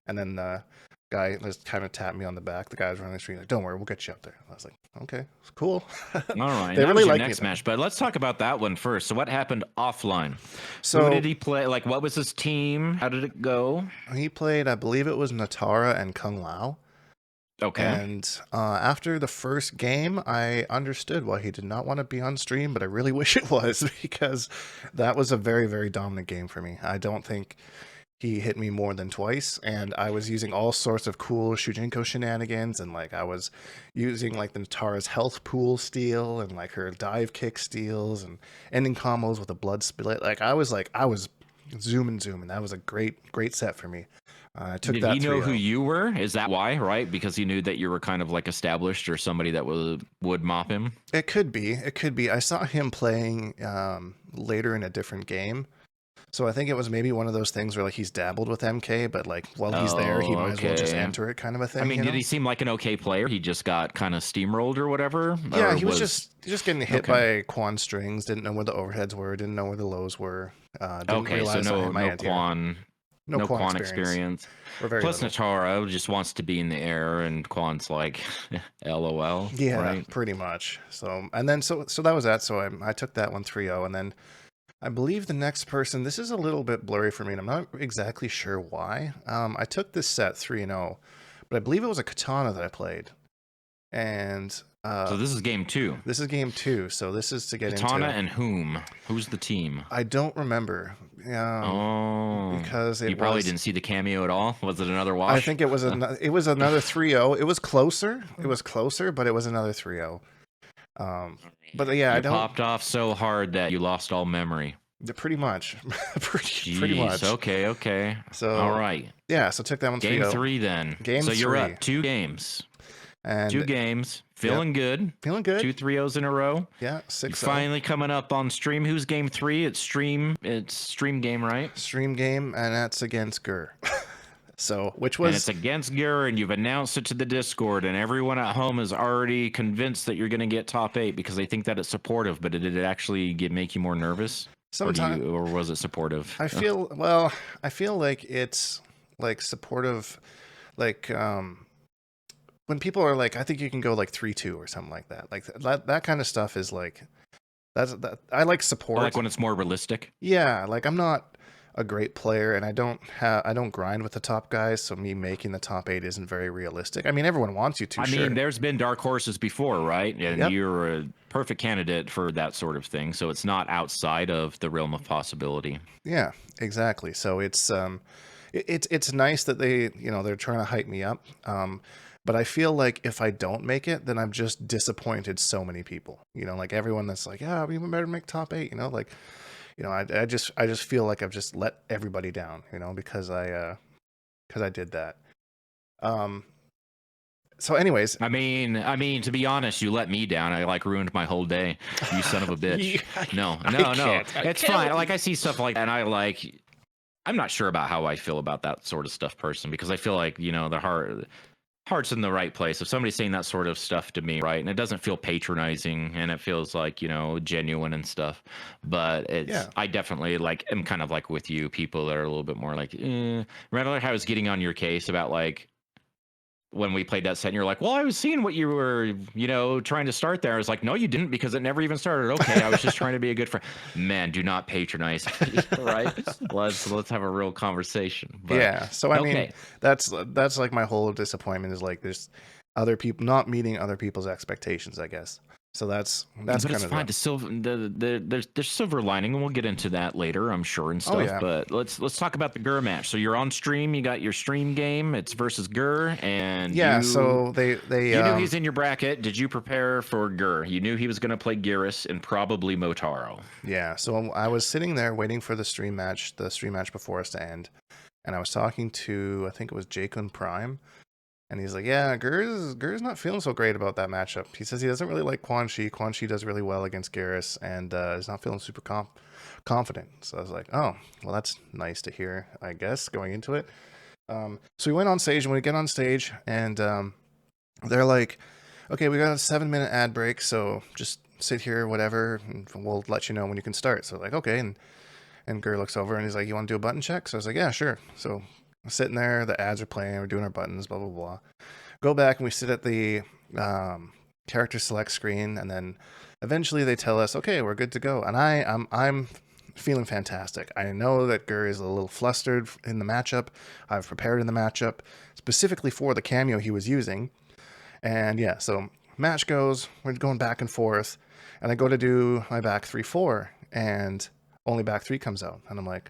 And then the guy just kind of tapped me on the back. The guy's running the stream like, "Don't worry, we'll get you up there." I was like, "Okay, it's cool." All right, They really like next me, match, but let's talk about that one first. So what happened offline? So who did he play? Like, what was his team? How did it go? He played, I believe it was Natara and Kung Lao. Okay. And after the first game, I understood why he did not want to be on stream, but I really wish it was, because that was a very, very dominant game for me. I don't think he hit me more than twice, and I was using all sorts of cool Shujinko shenanigans, and like I was using like the Natara's health pool steal and like her dive kick steals and ending combos with a blood split. Like I was zooming. That was a great set for me. Did he know who you were? Is that why, right? Because he knew that you were kind of like established or somebody that would mop him? It could be. I saw him playing later in a different game. So I think it was maybe one of those things where like he's dabbled with MK, but like while he's there, he might as well just enter it, kind of a thing. I mean, did he seem like an okay player? He just got kind of steamrolled or whatever? Yeah, or he was just getting hit Okay. by Quan strings, didn't know where the overheads were, didn't know where the lows were. Didn't Okay, so realize I no had my anti-air. Quan. No Quan experience. We're very Plus, little. Natara just wants to be in the air, and Quan's like, LOL. Yeah, right? pretty much. So, and then so that was that. So I took that one 3-0, and then I believe the next person. This is a little bit blurry for me, and I'm not exactly sure why. I took this set 3-0, but I believe it was a katana that I played, and So this is game 2. this is game 2. So this is to get Katana into. and whom? Who's the team? I don't remember. Because you probably didn't see the cameo at all. Was it another wash? I think it was another 3-0. It was closer. But it was another 3-0. But yeah, you I don't. popped off so hard that you lost all memory. Pretty much. pretty Jeez, much. Okay. So all right. Yeah, so took that one 3-0. Game 3 then. Game so you're 3. up 2 games. And 2 games. Feeling good. Feeling good. 2 3-0s in a row. Yeah, 6-0. Finally coming up on stream. Who's game 3? It's stream game, right? Stream game, and that's against Gur. So, which And was it's against Gur, and you've announced it to the Discord, and everyone at home is already convinced that you're going to get top 8 because they think that it's supportive. But did it actually make you more nervous? sometimes. Or was it supportive? I feel like it's like supportive, like when people are like, I think you can go like 3-2 or something like that. Like that kind of stuff is like that. I like support. Like when it's more realistic. Yeah, like I'm not a great player, and I don't grind with the top guys, so me making the top 8 isn't very realistic. I mean, everyone wants you to. I mean, there's been dark horses before, right? And Yep. you're a perfect candidate for that sort of thing. So it's not outside of the realm of possibility. Yeah, exactly. So it's it's nice that they're trying to hype me up. But I feel like if I don't make it, then I've just disappointed so many people. Like everyone that's like, yeah, we better make top 8. Like, I just feel like I've just let everybody down. Because I did that. So anyways, I mean, to be honest, you let me down. I like ruined my whole day. You son of a bitch. No. It's fine. Like I see stuff like that, and I'm not sure about how I feel about that sort of stuff, person, because I feel like the heart's in the right place. If somebody's saying that sort of stuff to me, right, and it doesn't feel patronizing, and it feels like genuine and stuff, but I definitely like am kind of like with you, people that are a little bit more like, remember how I was getting on your case about like when we played that set and you're like, well, I was seeing what you were, trying to start there. I was like, no, you didn't, because it never even started. Okay, I was just trying to be a good friend. Man, do not patronize me, right? Let's have a real conversation. But, yeah. So I mean, that's like my whole disappointment is like there's other people not meeting other people's expectations, I guess. So that's but kind it's of fine. There's silver lining, and we'll get into that later, I'm sure, and stuff. yeah. But let's talk about the Gur match. So you're on stream. You got your stream game. It's versus Gur, and so they you knew he's in your bracket. Did you prepare for Gur? You knew he was going to play Geras and probably Motaro. Yeah. So I was sitting there waiting for the stream match before us to end, and I was talking to, I think it was Jacobin Prime. And he's like, yeah, Gur's not feeling so great about that matchup. He says he doesn't really like Quan Chi. Quan Chi does really well against Geras, and is not feeling super confident. So I was like, oh, well, that's nice to hear, I guess, going into it. So we went on stage, and we get on stage, and they're like, okay, we got a 7-minute ad break, so just sit here, whatever, and we'll let you know when you can start. So like, okay, and Gur looks over, and he's like, you want to do a button check? So I was like, yeah, sure. So sitting there, the ads are playing, we're doing our buttons, blah blah blah. Go back and we sit at the character select screen, and then eventually they tell us, okay, we're good to go. And I'm feeling fantastic. I know that Gur is a little flustered in the matchup. I've prepared in the matchup specifically for the cameo he was using. And yeah, so match goes, we're going back and forth, and I go to do my back 3-4, and only back 3 comes out, and I'm like,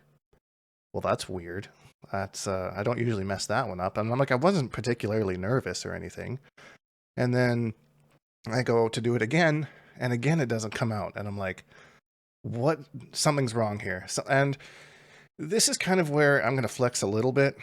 well, that's weird. That's I don't usually mess that one up. And I'm like, I wasn't particularly nervous or anything. And then I go to do it again, and again it doesn't come out. And I'm like, what? Something's wrong here. So, and this is kind of where I'm going to flex a little bit,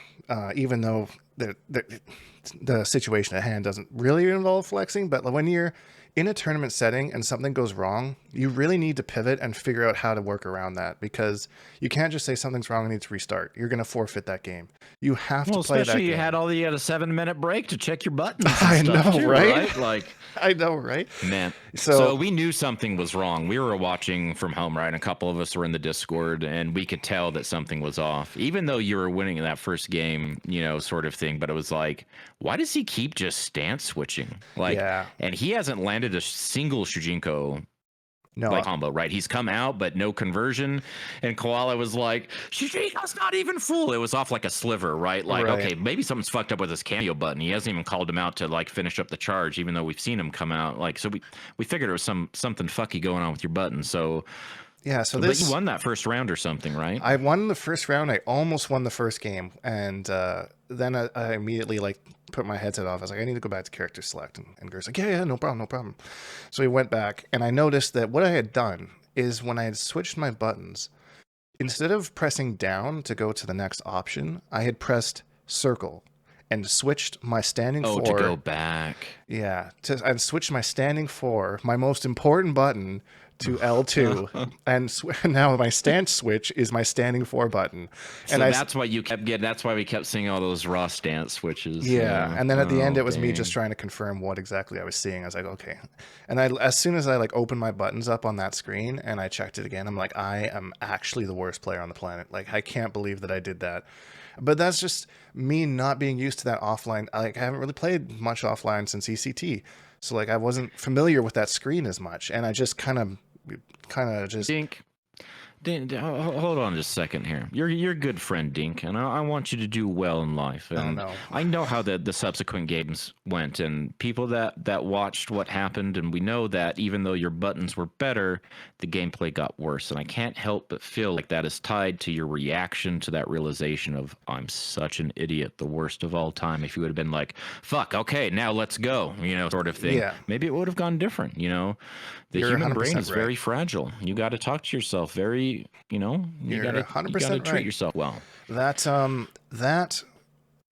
even though the situation at hand doesn't really involve flexing. But when you're in a tournament setting and something goes wrong, you really need to pivot and figure out how to work around that, because you can't just say something's wrong and need to restart. You're going to forfait that game. You have to play that game. Especially you had a 7-minute break to check your buttons. I know, too, right? Like, I know, right? Man. So we knew something was wrong. We were watching from home, right? And a couple of us were in the Discord, and we could tell that something was off, even though you were winning that first game, sort of thing. But it was like, why does he keep just stance switching? Like, yeah. And he hasn't landed a single Shujinko combo, right? He's come out, but no conversion. And Koala was like, Shujinko's not even full. It was off like a sliver, right? Like, okay, maybe something's fucked up with his cameo button. He hasn't even called him out to like finish up the charge, even though we've seen him come out. Like, so we figured it was something fucky going on with your button. So yeah, but you won that first round or something, right? I won the first round. I almost won the first game, and then I immediately like put my headset off. I was like, I need to go back to character select, and Gur's like, yeah, no problem. So we went back, and I noticed that what I had done is when I had switched my buttons, instead of pressing down to go to the next option, I had pressed circle and switched my standing 4. To go back. Yeah, I switched my standing 4, my most important button, to L2, and now my stance switch is my standing 4 button. And so that's why you kept getting. That's why we kept seeing all those raw stance switches. Yeah, and then at the end, it was me just trying to confirm what exactly I was seeing. I was like, okay. And as soon as I like opened my buttons up on that screen and I checked it again, I'm like, I am actually the worst player on the planet. Like, I can't believe that I did that. But that's just me not being used to that offline. Like, I haven't really played much offline since ECT. So like I wasn't familiar with that screen as much, and I just kind of just Hold on just a second here. You're a good friend, Dink, and I want you to do well in life. Oh And no. I know how the subsequent games went, and people that watched what happened, and we know that even though your buttons were better, the gameplay got worse. And I can't help but feel like that is tied to your reaction to that realization of I'm such an idiot, the worst of all time. If you would have been like, "Fuck, okay, now let's go," sort of thing, Yeah. maybe it would have gone different. The You're human 100% brain is right. very fragile. You got to talk to yourself very, you You're got to 100% treat right. yourself well. That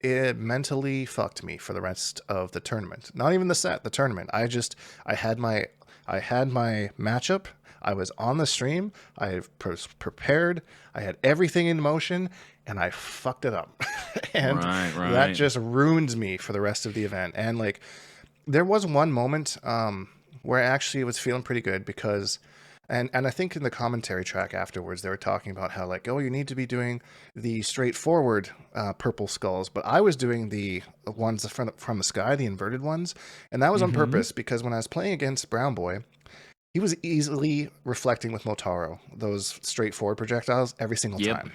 it mentally fucked me for the rest of the tournament. Not even the tournament. I had my matchup. I was on the stream. I was prepared. I had everything in motion, and I fucked it up. And Right. that just ruined me for the rest of the event. And like, there was one moment where I actually was feeling pretty good because, and I think in the commentary track afterwards, they were talking about how like, oh, you need to be doing the straightforward purple skulls, but I was doing the ones from the sky, the inverted ones, and that was on purpose because when I was playing against Brown Boy, he was easily reflecting with Motaro those straightforward projectiles every single time.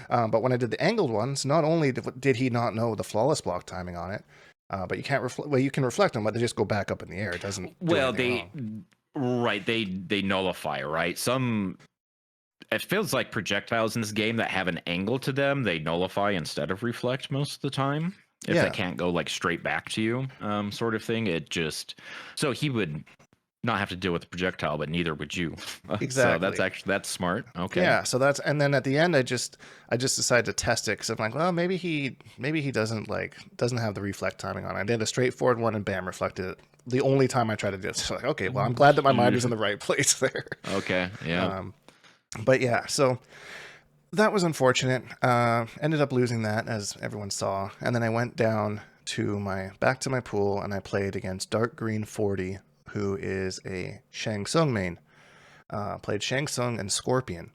But when I did the angled ones, not only did he not know the flawless block timing on it, but you can't reflect. Well, you can reflect them, but they just go back up in the air. It doesn't. Well, wrong. they nullify, right? It feels like projectiles in this game that have an angle to them, they nullify instead of reflect most of the time. If they can't go like straight back to you, sort of thing. So he would not have to deal with the projectile, but neither would you. Exactly. So that's smart. Okay. Yeah. So and then at the end, I just decided to test it because I'm like, well, maybe he doesn't have the reflect timing on. I did a straightforward one and bam, reflected it. The only time I tried to do it. So like, okay, well, I'm glad that my mind was in the right place there. Okay. Yeah. But yeah, so that was unfortunate. Ended up losing that, as everyone saw, and then I went down back to my pool and I played against Dark Green 40, who is a Shang Tsung main. Played Shang Tsung and Scorpion.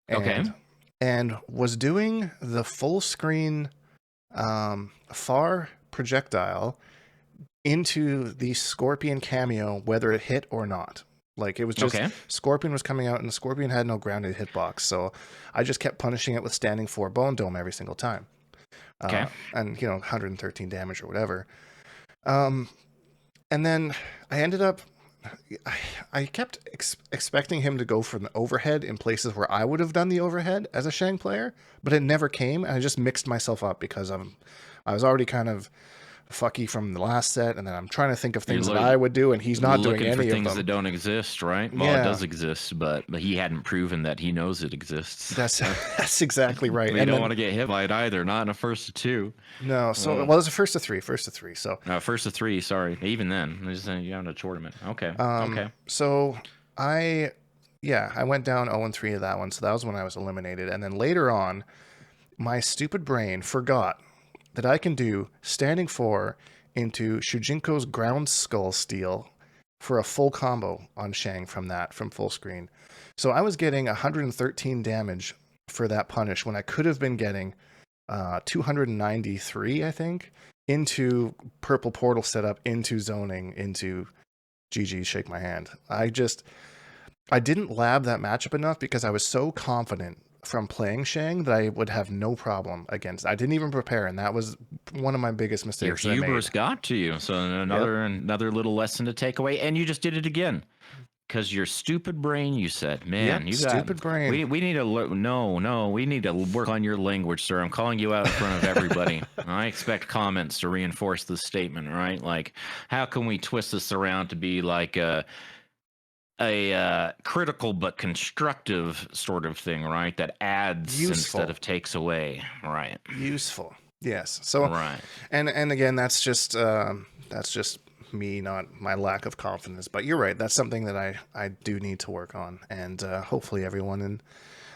And was doing the full screen far projectile into the Scorpion cameo, whether it hit or not. Like, it was just Scorpion was coming out and the Scorpion had no grounded hitbox. So I just kept punishing it with standing 4 Bone Dome every single time. And 113 damage or whatever. And then I ended up, I kept expecting him to go for an overhead in places where I would have done the overhead as a Shang player, but it never came. And I just mixed myself up because I was already kind of fucky from the last set, and then I'm trying to think of things that I would do, and he's not doing any of them. Looking for things that don't exist, right? Well, it does exist, but he hadn't proven that he knows it exists. That's exactly right. You don't want to get hit by it either, not in a first of 2. No, so well, it's a first of 3. So first of 3. Sorry, even then, you're on a tournament. Okay. So I went down 0-3 of that one. So that was when I was eliminated, and then later on, my stupid brain forgot that I can do standing 4 into Shujinko's ground skull steal for a full combo on Shang from full screen. So I was getting 113 damage for that punish when I could have been getting 293, I think, into purple portal setup, into zoning, into GG shake my hand. I didn't lab that matchup enough because I was so confident from playing Shang that I would have no problem against. I didn't even prepare, and that was one of my biggest mistakes. Your hubris got to you. So another little lesson to take away, and you just did it again. Because your stupid brain, you said, man, you got stupid brain. We need to we need to work on your language, sir. I'm calling you out in front of everybody. I expect comments to reinforce this statement, right? Like, how can we twist this around to be like a critical but constructive sort of thing, right? That adds instead of takes away, right? Useful, yes. So, right, and again, that's just me, not my lack of confidence. But you're right. That's something that I do need to work on, and hopefully everyone in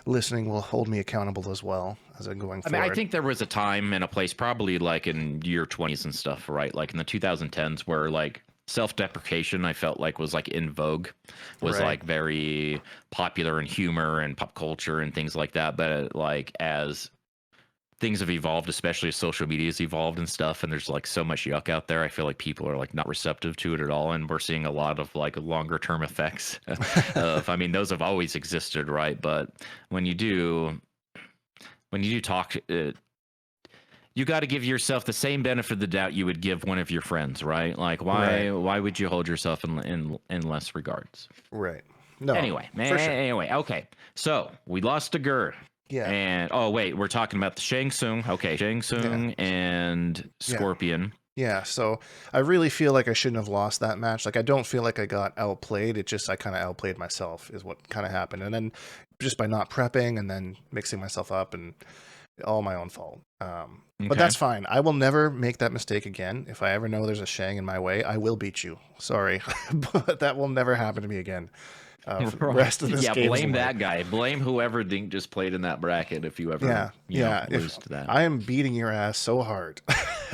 listening will hold me accountable as well as I'm going forward. I mean, I think there was a time and a place, probably like in your 20s and stuff, right? Like in the 2010s, where like self-deprecation, I felt like was like in vogue, was like very popular in humor and pop culture and things like that. But like as things have evolved, especially as social media has evolved and stuff, and there's like so much yuck out there. I feel like people are like not receptive to it at all, and we're seeing a lot of like longer term effects of, I mean, those have always existed, right? But when you do talk, you got to give yourself the same benefit of the doubt you would give one of your friends, right? Like why would you hold yourself in less regards? Right. No. Anyway, for sure. okay. So we lost to Gur. Yeah. And oh wait, we're talking about the Shang Tsung. Okay, Shang Tsung and Scorpion. Yeah, so I really feel like I shouldn't have lost that match. Like, I don't feel like I got outplayed. It just, I kind of outplayed myself is what kind of happened. And then just by not prepping and then mixing myself up, and all my own fault. But that's fine. I will never make that mistake again. If I ever know there's a Shang in my way, I will beat you. Sorry. But that will never happen to me again. For the rest of this game. Blame that guy. Blame whoever Dink just played in that bracket if you ever lose to that. I am beating your ass so hard.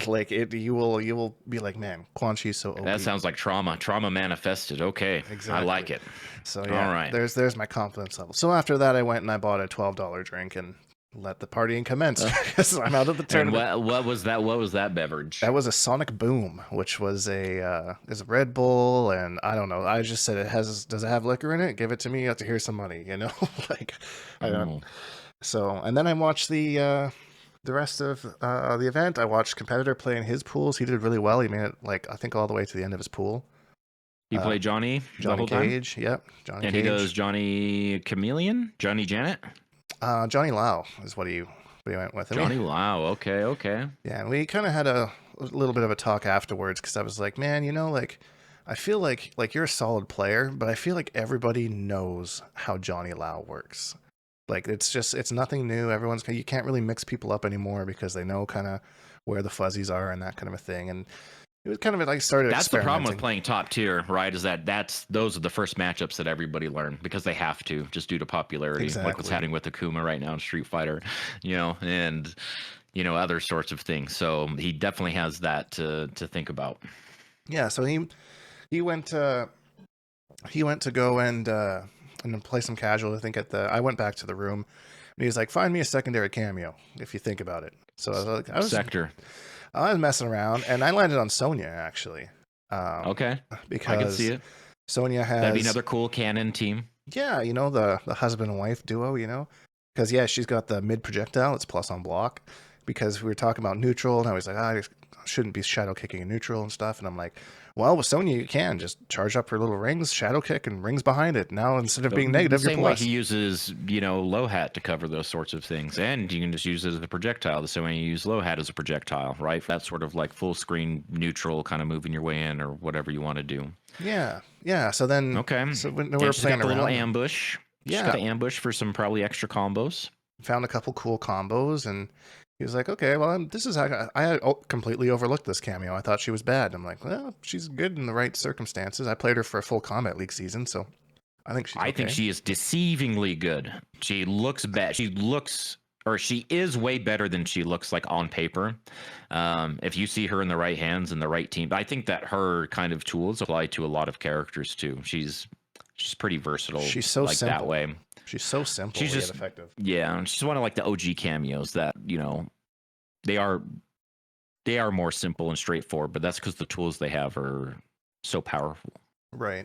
Like you will be like, man, Quan Chi's so OP. That sounds like trauma. Trauma manifested. Okay. Exactly. I like it. So yeah, all right. There's my confidence level. So after that I went and I bought a $12 drink and let the partying commence because I'm out of the tournament. And what was that? What was that beverage? That was a Sonic Boom, which was a Red Bull, and I don't know. I just said does it have liquor in it? Give it to me. You have to hear some money, you know. Like I don't. So and then I watched the rest of the event. I watched competitor play in his pools. He did really well. He made it like I think all the way to the end of his pool. He played Johnny Cage. Yep, Johnny. And Cage. He does Johnny Chameleon, Johnny Janet. Johnny Lau is what he went with. Johnny Lau, okay. Yeah, and we kind of had a little bit of a talk afterwards because I was like, man, you know, like I feel like you're a solid player, but I feel like everybody knows how Johnny Lau works. Like it's nothing new. You can't really mix people up anymore because they know kind of where the fuzzies are and that kind of a thing. And it was kind of like started. That's the problem with playing top tier, right? Is that those are the first matchups that everybody learn because they have to just due to popularity, like what's happening with Akuma right now in Street Fighter, and other sorts of things. So he definitely has that to think about. Yeah, so he went to go and play some casual. I think I went back to the room, and he was like, "Find me a secondary cameo if you think about it." So I was Sector. I was messing around, and I landed on Sonya actually. Okay, because I can see it. Sonya has that'd be another cool canon team. Yeah, the husband and wife duo, because she's got the mid projectile. It's plus on block. Because we were talking about neutral, and I was like, I shouldn't be shadow kicking in neutral and stuff. And I'm like, well, with Sonya, you can just charge up her little rings, shadow kick, and rings behind it. Now, instead of being negative, you're plus. The same way he uses, low hat to cover those sorts of things. And you can just use it as a projectile. The same way you use low hat as a projectile, right? That's sort of like full screen neutral, kind of moving your way in or whatever you want to do. Yeah. So then, so when we were playing a around, little ambush. Yeah. Got the ambush for some probably extra combos. Found a couple cool combos, and he was like, okay, well, this is how I had completely overlooked this cameo. I thought she was bad. I'm like, well, she's good in the right circumstances. I played her for a full Combat League season, so I think she's okay. I think she is deceivingly good. She looks bad. She is way better than she looks like on paper. If you see her in the right hands and the right team, I think that her kind of tools apply to a lot of characters too. She's pretty versatile. She's so like simple. That way. She's so simple. She's just effective. Yeah, she's one of like the OG cameos that they are more simple and straightforward, but that's because the tools they have are so powerful. Right.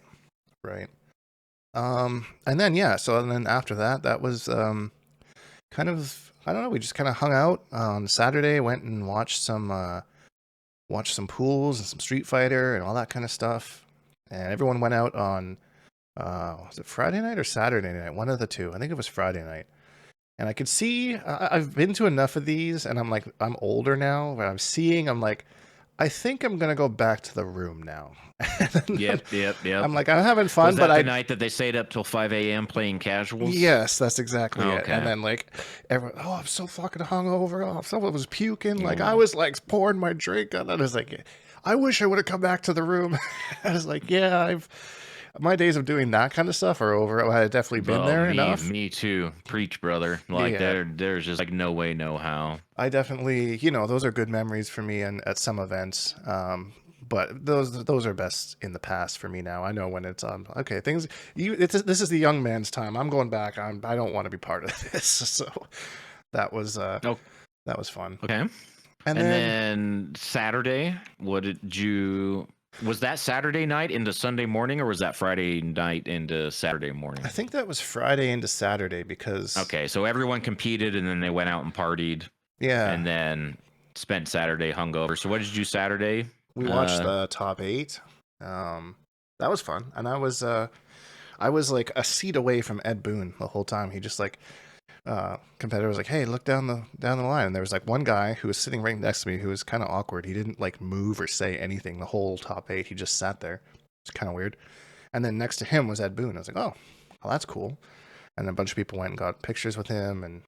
And then so then after that was kind of, I don't know, we just kind of hung out on Saturday, went and watched some pools and some Street Fighter and all that kind of stuff, and everyone went out on. Was it Friday night or Saturday night? One of the two. I think it was Friday night. And I could see, I've been to enough of these, and I'm like, I'm older now, but I'm like, I think I'm going to go back to the room now. Yep. I'm like, I'm having fun, but the night that they stayed up till 5 a.m. playing casuals? Yes, that's exactly it. And then like, everyone, I'm so fucking hungover. Oh, someone was puking. Like, I was like pouring my drink, and I was like, I wish I would have come back to the room. I was like, my days of doing that kind of stuff are over. I had definitely been there enough. Me too. Preach, brother. Like there's just like no way, no how. I definitely, those are good memories for me and at some events. But those are best in the past for me now. I know when it's okay, this is the young man's time. I'm going back. I don't want to be part of this. So that was That was fun. Okay. And And then then Saturday, what did you? Was that Saturday night into Sunday morning, or was that Friday night into Saturday morning? I think that was Friday into Saturday because Okay, so everyone competed, and then they went out and partied, yeah, and then spent Saturday hungover. So what did you do Saturday? we watched the top 8. That was fun, and I was like a seat away from Ed Boon the whole time. He just like competitor was like, "Hey, look down the line." And there was like one guy who was sitting right next to me who was kind of awkward. He didn't like move or say anything the whole top 8. He just sat there. It's kind of weird. And then next to him was Ed Boon. I was like, "Oh, well, that's cool." And then a bunch of people went and got pictures with him. And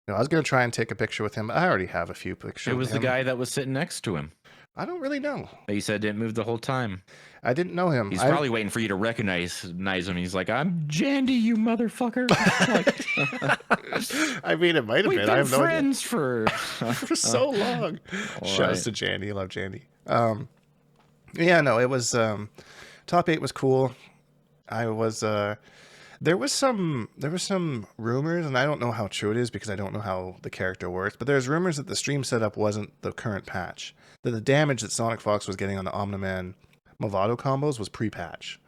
I was gonna try and take a picture with him. I already have a few pictures. It was with the him. guy that was sitting next to him. I don't really know. That you said didn't move the whole time. I didn't know him. He's probably waiting for you to recognize him. He's like, "I'm Jandy, you motherfucker." Like, I mean, it might have we've been. been I have no idea. friends for For so long. Shouts to right. Jandy. I love Jandy. Yeah, no, it was top 8 was cool. I was there was some rumors, and I don't know how true it is because I don't know how the character works, but there's rumors that the stream setup wasn't the current patch. That the damage that Sonic Fox was getting on the Omni-Man Movado combos was pre-patch.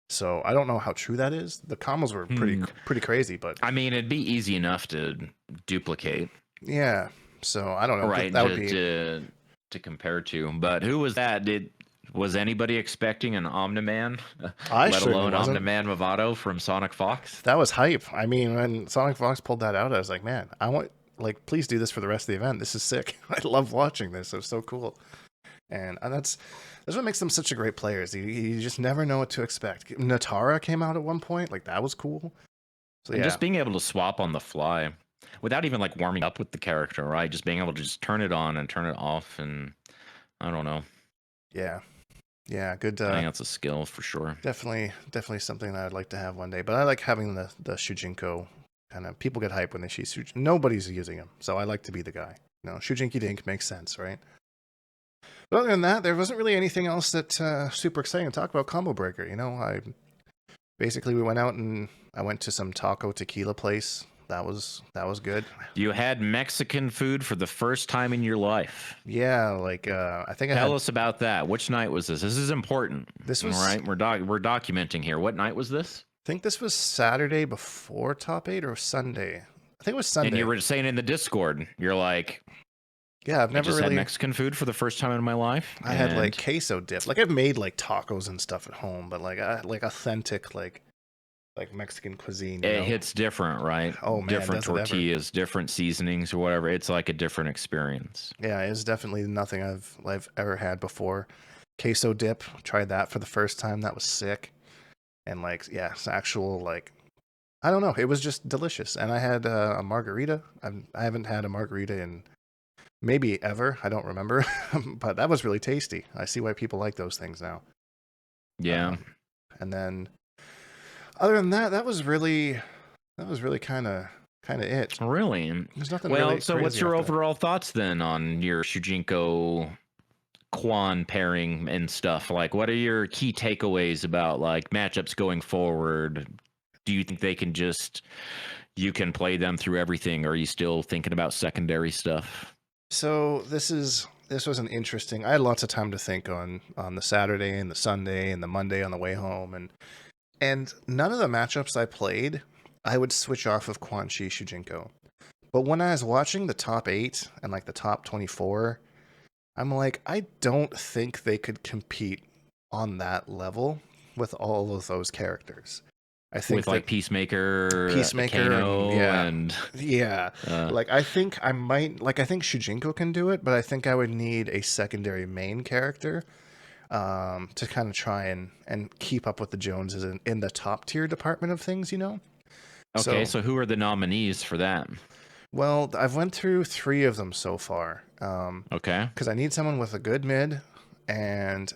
So I don't know how true that is. The combos were pretty crazy, but I mean, it'd be easy enough to duplicate, yeah. So I don't know. right? That would be To compare to. But who was that? Was anybody expecting an Omni-Man, I let certainly alone wasn't. Omni-Man Movado from Sonic Fox? That was hype. I mean, when Sonic Fox pulled that out, I was like, man, I want, like, please do this for the rest of the event. This is sick. I love watching this. It was so cool. And that's what makes them such a great players. You just never know what to expect. Natara came out at one point. Like, that was cool. So, And yeah. just being able to swap on the fly without even like warming up with the character, right? Just being able to just turn it on and turn it off, and I don't know. Yeah. Yeah, good. I think that's a skill for sure. Definitely something that I'd like to have one day. But I like having the Shujinko kind of. People get hype when they see Shujinko. Nobody's using him, so I like to be the guy. Shujinkydink makes sense, right? But other than that, there wasn't really anything else that super exciting to talk about Combo Breaker. We went out and I went to some taco tequila place. That was good. You had Mexican food for the first time in your life. Yeah, like I think I Tell had. us about that. Which night was this? This is important. This was all right. We're documenting here. What night was this? I think this was Saturday before top 8 or Sunday. I think it was Sunday. And you were saying in the Discord, you're like, yeah, I've never just really had Mexican food for the first time in my life. I had like queso dip. Like I've made like tacos and stuff at home, but like authentic like Mexican cuisine. It hits different, right? Oh man, different does it ever. tortillas, different seasonings or whatever. It's like a different experience. Yeah, it's definitely nothing I've ever had before. Queso dip, tried that for the first time. That was sick. And like, yeah, it's actual like, I don't know. It was just delicious. And I had a margarita. I haven't had a margarita in maybe ever. I don't remember, but that was really tasty. I see why people like those things now. Yeah. And then, other than that, that was really kind of it. Really? There's nothing. Well, really so what's crazy your after that. overall thoughts then on your Shujinko Quan pairing and stuff? Like, what are your key takeaways about like matchups going forward? Do you think they can you can play them through everything, or are you still thinking about secondary stuff? So this was an interesting. I had lots of time to think on the Saturday and the Sunday and the Monday on the way home, and none of the matchups I played, I would switch off of Quan Chi Shujinko. But when I was watching the top 8 and like the top 24, I'm like, I don't think they could compete on that level with all of those characters. I think with like Peacemaker, Kano, and yeah. Like I think I might I think Shujinko can do it, but I think I would need a secondary main character to kind of try and keep up with the Joneses in the top tier department of things, Okay, so who are the nominees for that? Well, I've went through 3 of them so far. Okay. Because I need someone with a good mid and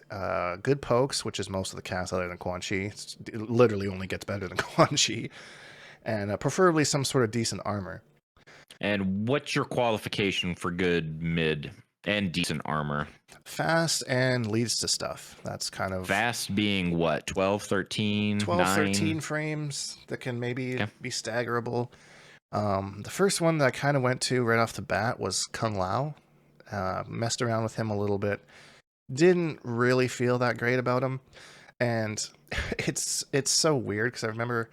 good pokes, which is most of the cast other than Quan Chi. It literally only gets better than Quan Chi. And preferably some sort of decent armor. And what's your qualification for good mid and decent armor? Fast and leads to stuff. That's kind of... Fast being what? 12, 13, 12, 9? 13 frames that can maybe be staggerable. The first one that I kind of went to right off the bat was Kung Lao. Messed around with him a little bit. Didn't really feel that great about him, and it's so weird because I remember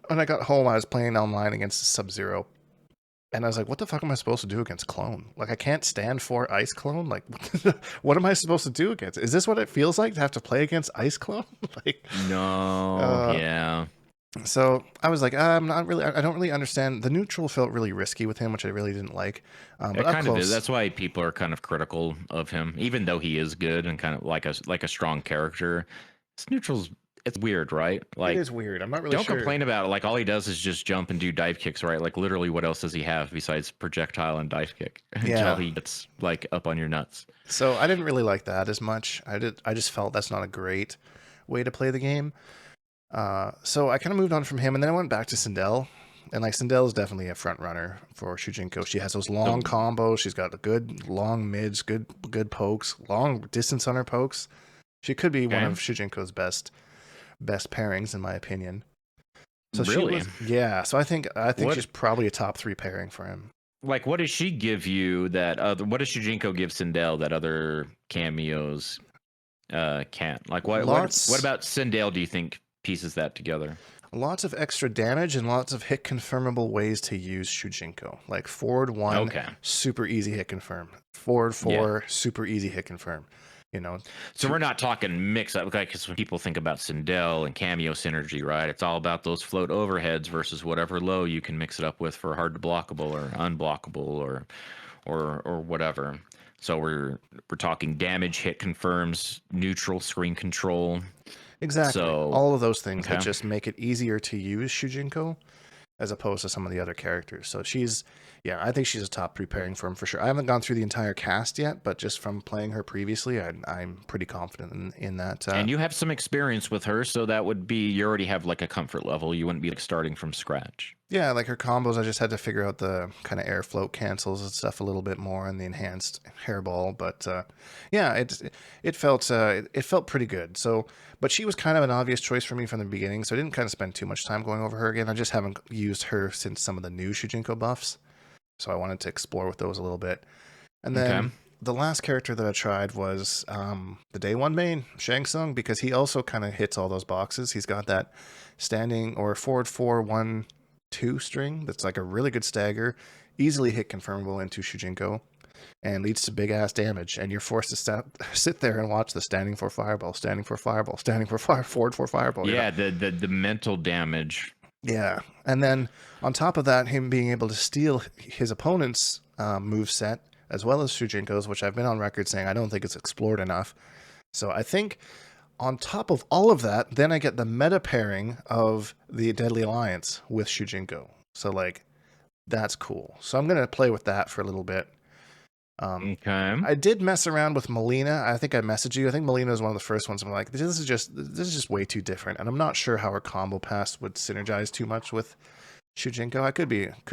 when I got home, I was playing online against Sub-Zero, and I was like, "What the fuck am I supposed to do against Clone? Like, I can't stand for Ice Clone. Like, what am I supposed to do against? Is this what it feels like to have to play against Ice Clone? like, No, uh, yeah. so I was like, I'm not really. I don't really understand. The neutral felt really risky with him, which I really didn't like. But It up kind of is. close, That's why people are kind of critical of him, even though he is good and kind of like a strong character. It's neutrals. It's weird, right? it Like, is weird. I'm not really don't sure. complain about it. Like, all he does is just jump and do dive kicks, right? Like, literally, what else does he have besides projectile and dive kick until Yeah. he gets like up on your nuts? So I didn't really like that as much. I just felt that's not a great way to play the game. So I kind of moved on from him, and then I went back to Sindel. And like Sindel is definitely a front runner for Shujinko. She has those long So, combos. She's got the good long mids, good pokes, long distance on her pokes. She could be one okay, of Shujinko's best pairings in my opinion. So she really, was, yeah. So I think what she's probably a top 3 pairing for him. like what does she give you that other? What does Shujinko give Sindel that other cameos can't? Like, what Lots about Sindel? Do you think pieces that together? Lots of extra damage and lots of hit confirmable ways to use Shujinko. Like forward 1, Okay. super easy hit confirm. Forward Yeah. 4, super easy hit confirm. You know, So we're not talking mix up, like, because when people think about Sindel and cameo synergy, right? It's all about those float overheads versus whatever low you can mix it up with for hard to blockable or unblockable or whatever. So we're talking damage, hit confirms, neutral, screen control. exactly. So All of those things that okay, just make it easier to use Shujinko as opposed to some of the other characters. So she's, yeah, I think she's a top 3 pairing for him for sure. I haven't gone through the entire cast yet, but just from playing her previously, I'm pretty confident in that. and you have some experience with her, so that would be you already have like a comfort level. You wouldn't be like starting from scratch. Yeah, like her combos, I just had to figure out the kind of air float cancels and stuff a little bit more and the enhanced hairball. But yeah, it felt pretty good. So, but she was kind of an obvious choice for me from the beginning, so I didn't kind of spend too much time going over her again. I just haven't used her since some of the new Shujinko buffs, so I wanted to explore with those a little bit. And Okay. then the last character that I tried was the day one main, Shang Tsung, because he also kind of hits all those boxes. He's got that standing or forward 4-1-2 string that's like a really good stagger, easily hit confirmable into Shujinko, and leads to big ass damage. And you're forced to sit there and watch the standing for fireball, standing for fireball, standing for forward for fireball. Yeah, the mental damage. Yeah, and then on top of that, him being able to steal his opponent's move set as well as Shujinko's, which I've been on record saying I don't think it's explored enough. So I think on top of all of that, then I get the meta pairing of the Deadly Alliance with Shujinko. So like that's cool. So I'm gonna play with that for a little bit. Okay. I did mess around with Melina. I think I messaged you. I think Melina is one of the first ones. I'm like, this is just way too different, and I'm not sure how her combo pass would synergize too much with Shujinko. I could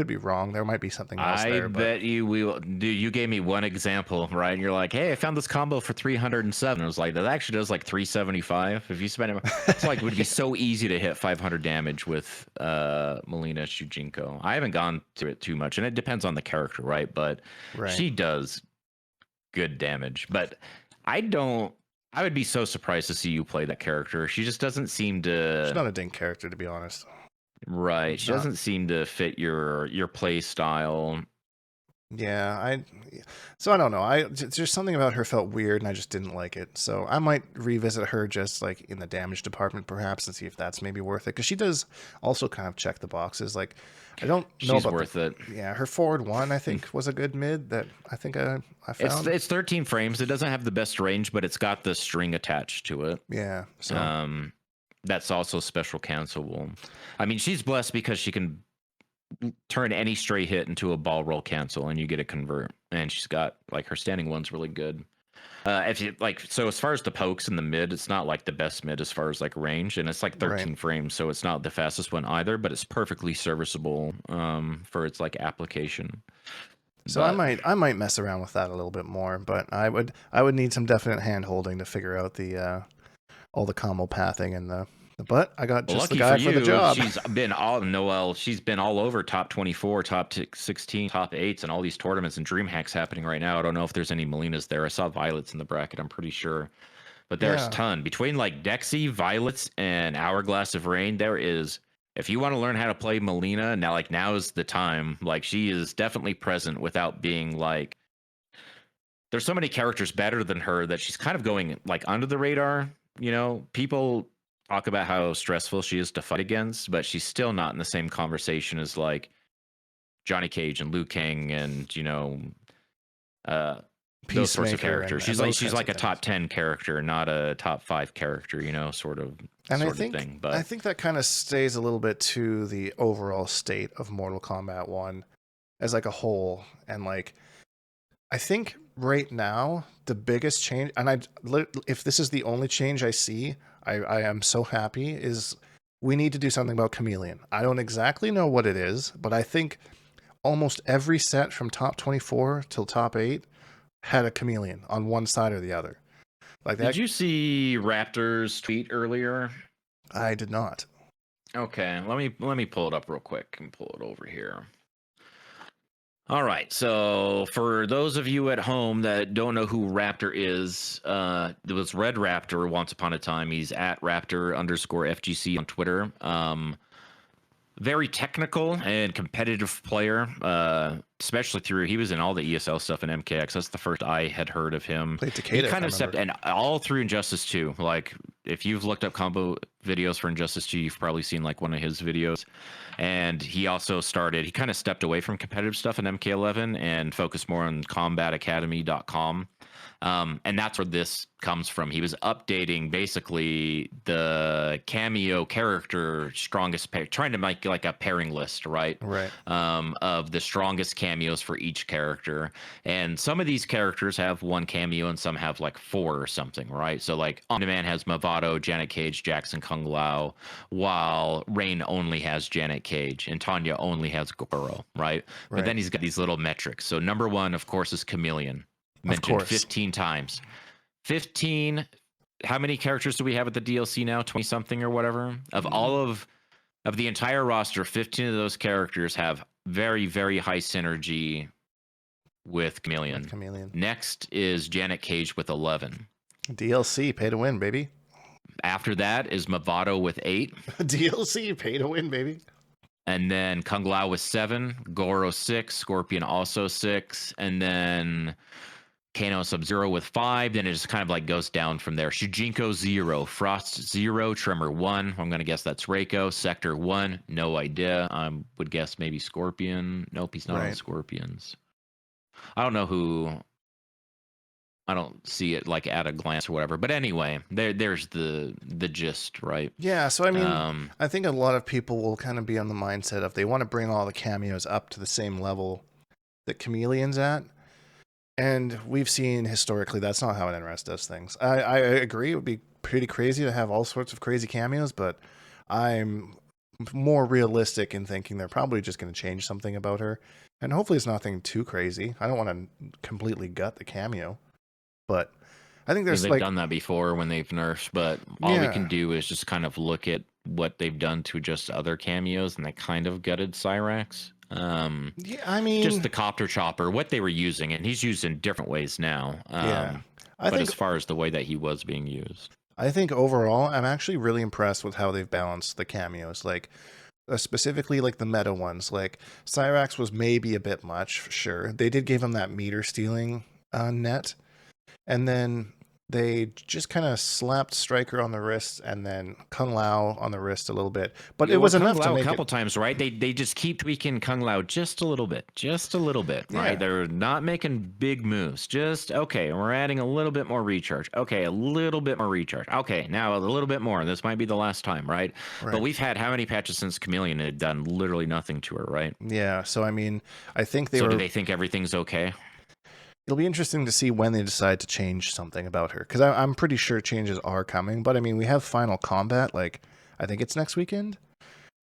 be wrong. There might be something else I there, but bet you we will. Dude, you gave me one example, right? And you're like, hey, I found this combo for 307. I was like, that actually does like 375. If you spend it, it's like, it would be so easy to hit 500 damage with Melina Shujinko. I haven't gone to it too much, and it depends on the character, right? But right. she does good damage. But I don't. I would be so surprised to see you play that character. She just doesn't seem to. She's not a dink character, to be honest. Right. She Not- doesn't seem to fit your play style. Yeah, so I don't know. There's something about her felt weird, and I just didn't like it. So I might revisit her just like in the damage department, perhaps, and see if that's maybe worth it. Because she does also kind of check the boxes. Like I don't know She's about worth it. Yeah, her forward 1 I think was a good mid that I think I found. It's 13 frames. It doesn't have the best range, but it's got the string attached to it. Yeah, so That's also special cancelable. I mean, she's blessed because she can turn any stray hit into a ball roll cancel, and you get a convert. And she's got like her standing one's really good. If you like, so as far as the pokes in the mid, it's not like the best mid as far as like range, and it's like 13 Right. frames, so it's not the fastest one either, but it's perfectly serviceable for its like application. So But I might mess around with that a little bit more, but I would need some definite hand holding to figure out the all the combo pathing and the But I got Well, just the lucky for guy for the you, job. she's been all over top 24, top 16, top 8s, and all these tournaments and dream hacks happening right now. I don't know if there's any Melinas there. I saw Violets in the bracket, I'm pretty sure. But there's a Yeah. ton. Between like Dexy, Violets, and Hourglass of Rain, there is, if you want to learn how to play Melina, now is the time. Like, she is definitely present without being like, there's so many characters better than her that she's kind of going like under the radar. People talk about how stressful she is to fight against, but she's still not in the same conversation as like Johnny Cage and Liu Kang and uh, those sorts of Peacemaker characters. and those She's kinds like of a top things. 10 character, not a top 5 character. Sort of And thing. I But think that kind of stays a little bit to the overall state of Mortal Kombat 1 as like a whole. And like, I think right now the biggest change, and if this is the only change I see, I am so happy, is we need to do something about Chameleon. I don't exactly know what it is, but I think almost every set from top 24 till top 8 had a Chameleon on one side or the other. Like that. did you see Raptor's tweet earlier? I did not. Okay, let me pull it up real quick and pull it over here. All right, so for those of you at home that don't know who Raptor is, it was Red Raptor once upon a time. He's at Raptor_FGC on Twitter. Very technical and competitive player, especially he was in all the ESL stuff in MKX. That's the first I had heard of him. Played Takeda, He if kind I of stepped, remember. and all through Injustice 2. Like, if you've looked up combo videos for Injustice 2, you've probably seen like one of his videos. And he also he kind of stepped away from competitive stuff in MK11 and focused more on combatacademy.com. And that's where this comes from. He was updating basically the cameo character strongest pair, trying to make like a pairing list, right? Right. Of the strongest cameos for each character. And some of these characters have one cameo and some have like 4 or something, right? So like On Demand has Mavado, Janet Cage, Jackson Kung Lao, while Rain only has Janet Cage and Tanya only has Goro, right? But then he's got these little metrics. So number 1, of course, is Chameleon. Mentioned 15 times. 15. How many characters do we have at the DLC now? 20 something or whatever. Of all of the entire roster, 15 of those characters have very, very high synergy with Chameleon. Next is Janet Cage with 11. DLC, pay to win, baby. After that is Mavado with 8. DLC, pay to win, baby. And then Kung Lao with 7. Goro 6. Scorpion also 6. And then Kano Sub-Zero with 5, then it just kind of like goes down from there. Shujinko 0, Frost 0, Tremor 1. I'm going to guess that's Reiko. Sector 1, no idea. I would guess maybe Scorpion. Nope, he's not on Scorpions. I don't know who. I don't see it like at a glance or whatever. But anyway, there's the gist, right? Yeah, so I mean, I think a lot of people will kind of be on the mindset of they want to bring all the cameos up to the same level that Chameleon's at. And we've seen historically that's not how an NRS does things. I agree it would be pretty crazy to have all sorts of crazy cameos, but I'm more realistic in thinking they're probably just going to change something about her. And hopefully it's nothing too crazy. I don't want to completely gut the cameo, but I think they've done that before when they've nerfed, but all we can do is just kind of look at what they've done to just other cameos, and they kind of gutted Cyrax. Yeah, I mean, just the copter chopper, what they were using, and he's used in different ways now. I think, as far as the way that he was being used, I think overall, I'm actually really impressed with how they've balanced the cameos. Like, specifically, like the meta ones. Like, Cyrax was maybe a bit much, for sure. They did give him that meter stealing net, and then they just kind of slapped Striker on the wrist and then Kung Lao on the wrist a little bit. But it was enough to make a couple times, right? They just keep tweaking Kung Lao just a little bit, right? They're not making big moves. Just, okay, we're adding a little bit more recharge. Okay, a little bit more recharge. Okay, now a little bit more. This might be the last time, right? But we've had how many patches since Chameleon had done literally nothing to her, right? Yeah, so I mean, I think do they think everything's okay? It'll be interesting to see when they decide to change something about her, because I'm pretty sure changes are coming. But I mean, we have Final Combat, like I think it's next weekend,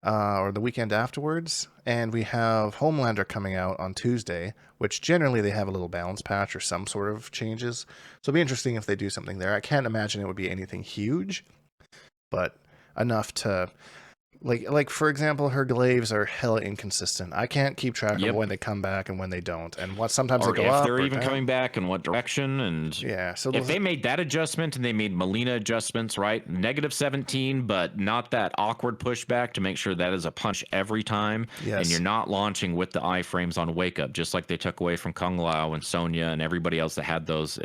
or the weekend afterwards, and we have Homelander coming out on Tuesday, which generally they have a little balance patch or some sort of changes. So it'll be interesting if they do something there. I can't imagine it would be anything huge, but enough to like for example, her glaives are hella inconsistent. I can't keep track of Yep. when they come back and when they don't, and what sometimes Or they go if up they're or even down. coming back in what direction. And Yeah, so if they made that adjustment and they made Melina adjustments, right? -17, but not that awkward pushback to make sure that is a punch every time. yes, And you're not launching with the iframes on wake up, just like they took away from Kung Lao and Sonya and everybody else that had those.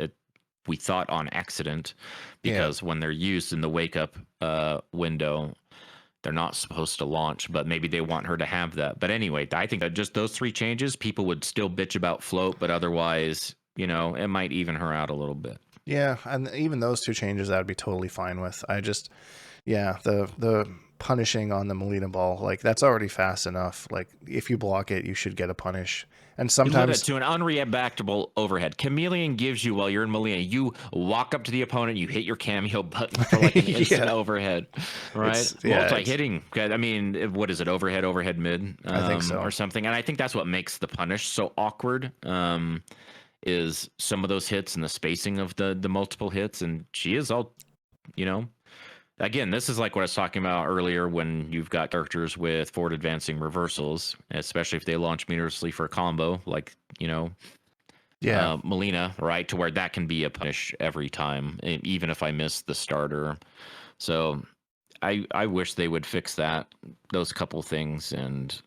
We thought on accident, because when they're used in the wake up window, they're not supposed to launch, but maybe they want her to have that. But anyway, I think that just those 3 changes, people would still bitch about float, but otherwise, it might even her out a little bit. Yeah, and even those 2 changes I'd be totally fine with. I just, yeah, the punishing on the Melina ball, like that's already fast enough. Like if you block it, you should get a punish. And You limit sometimes it to an unreactable overhead. Chameleon gives you, while you're in Melina, you walk up to the opponent, you hit your cameo button for like an instant overhead, right? Multi-hitting. I mean, what is it? Overhead, mid, I think so, or something. And I think that's what makes the punish so awkward. Is some of those hits and the spacing of the multiple hits, and she is all, again, this is like what I was talking about earlier when you've got characters with forward advancing reversals, especially if they launch meaninglessly for a combo, like, Melina, right? To where that can be a punish every time, even if I miss the starter. So I wish they would fix those couple things. And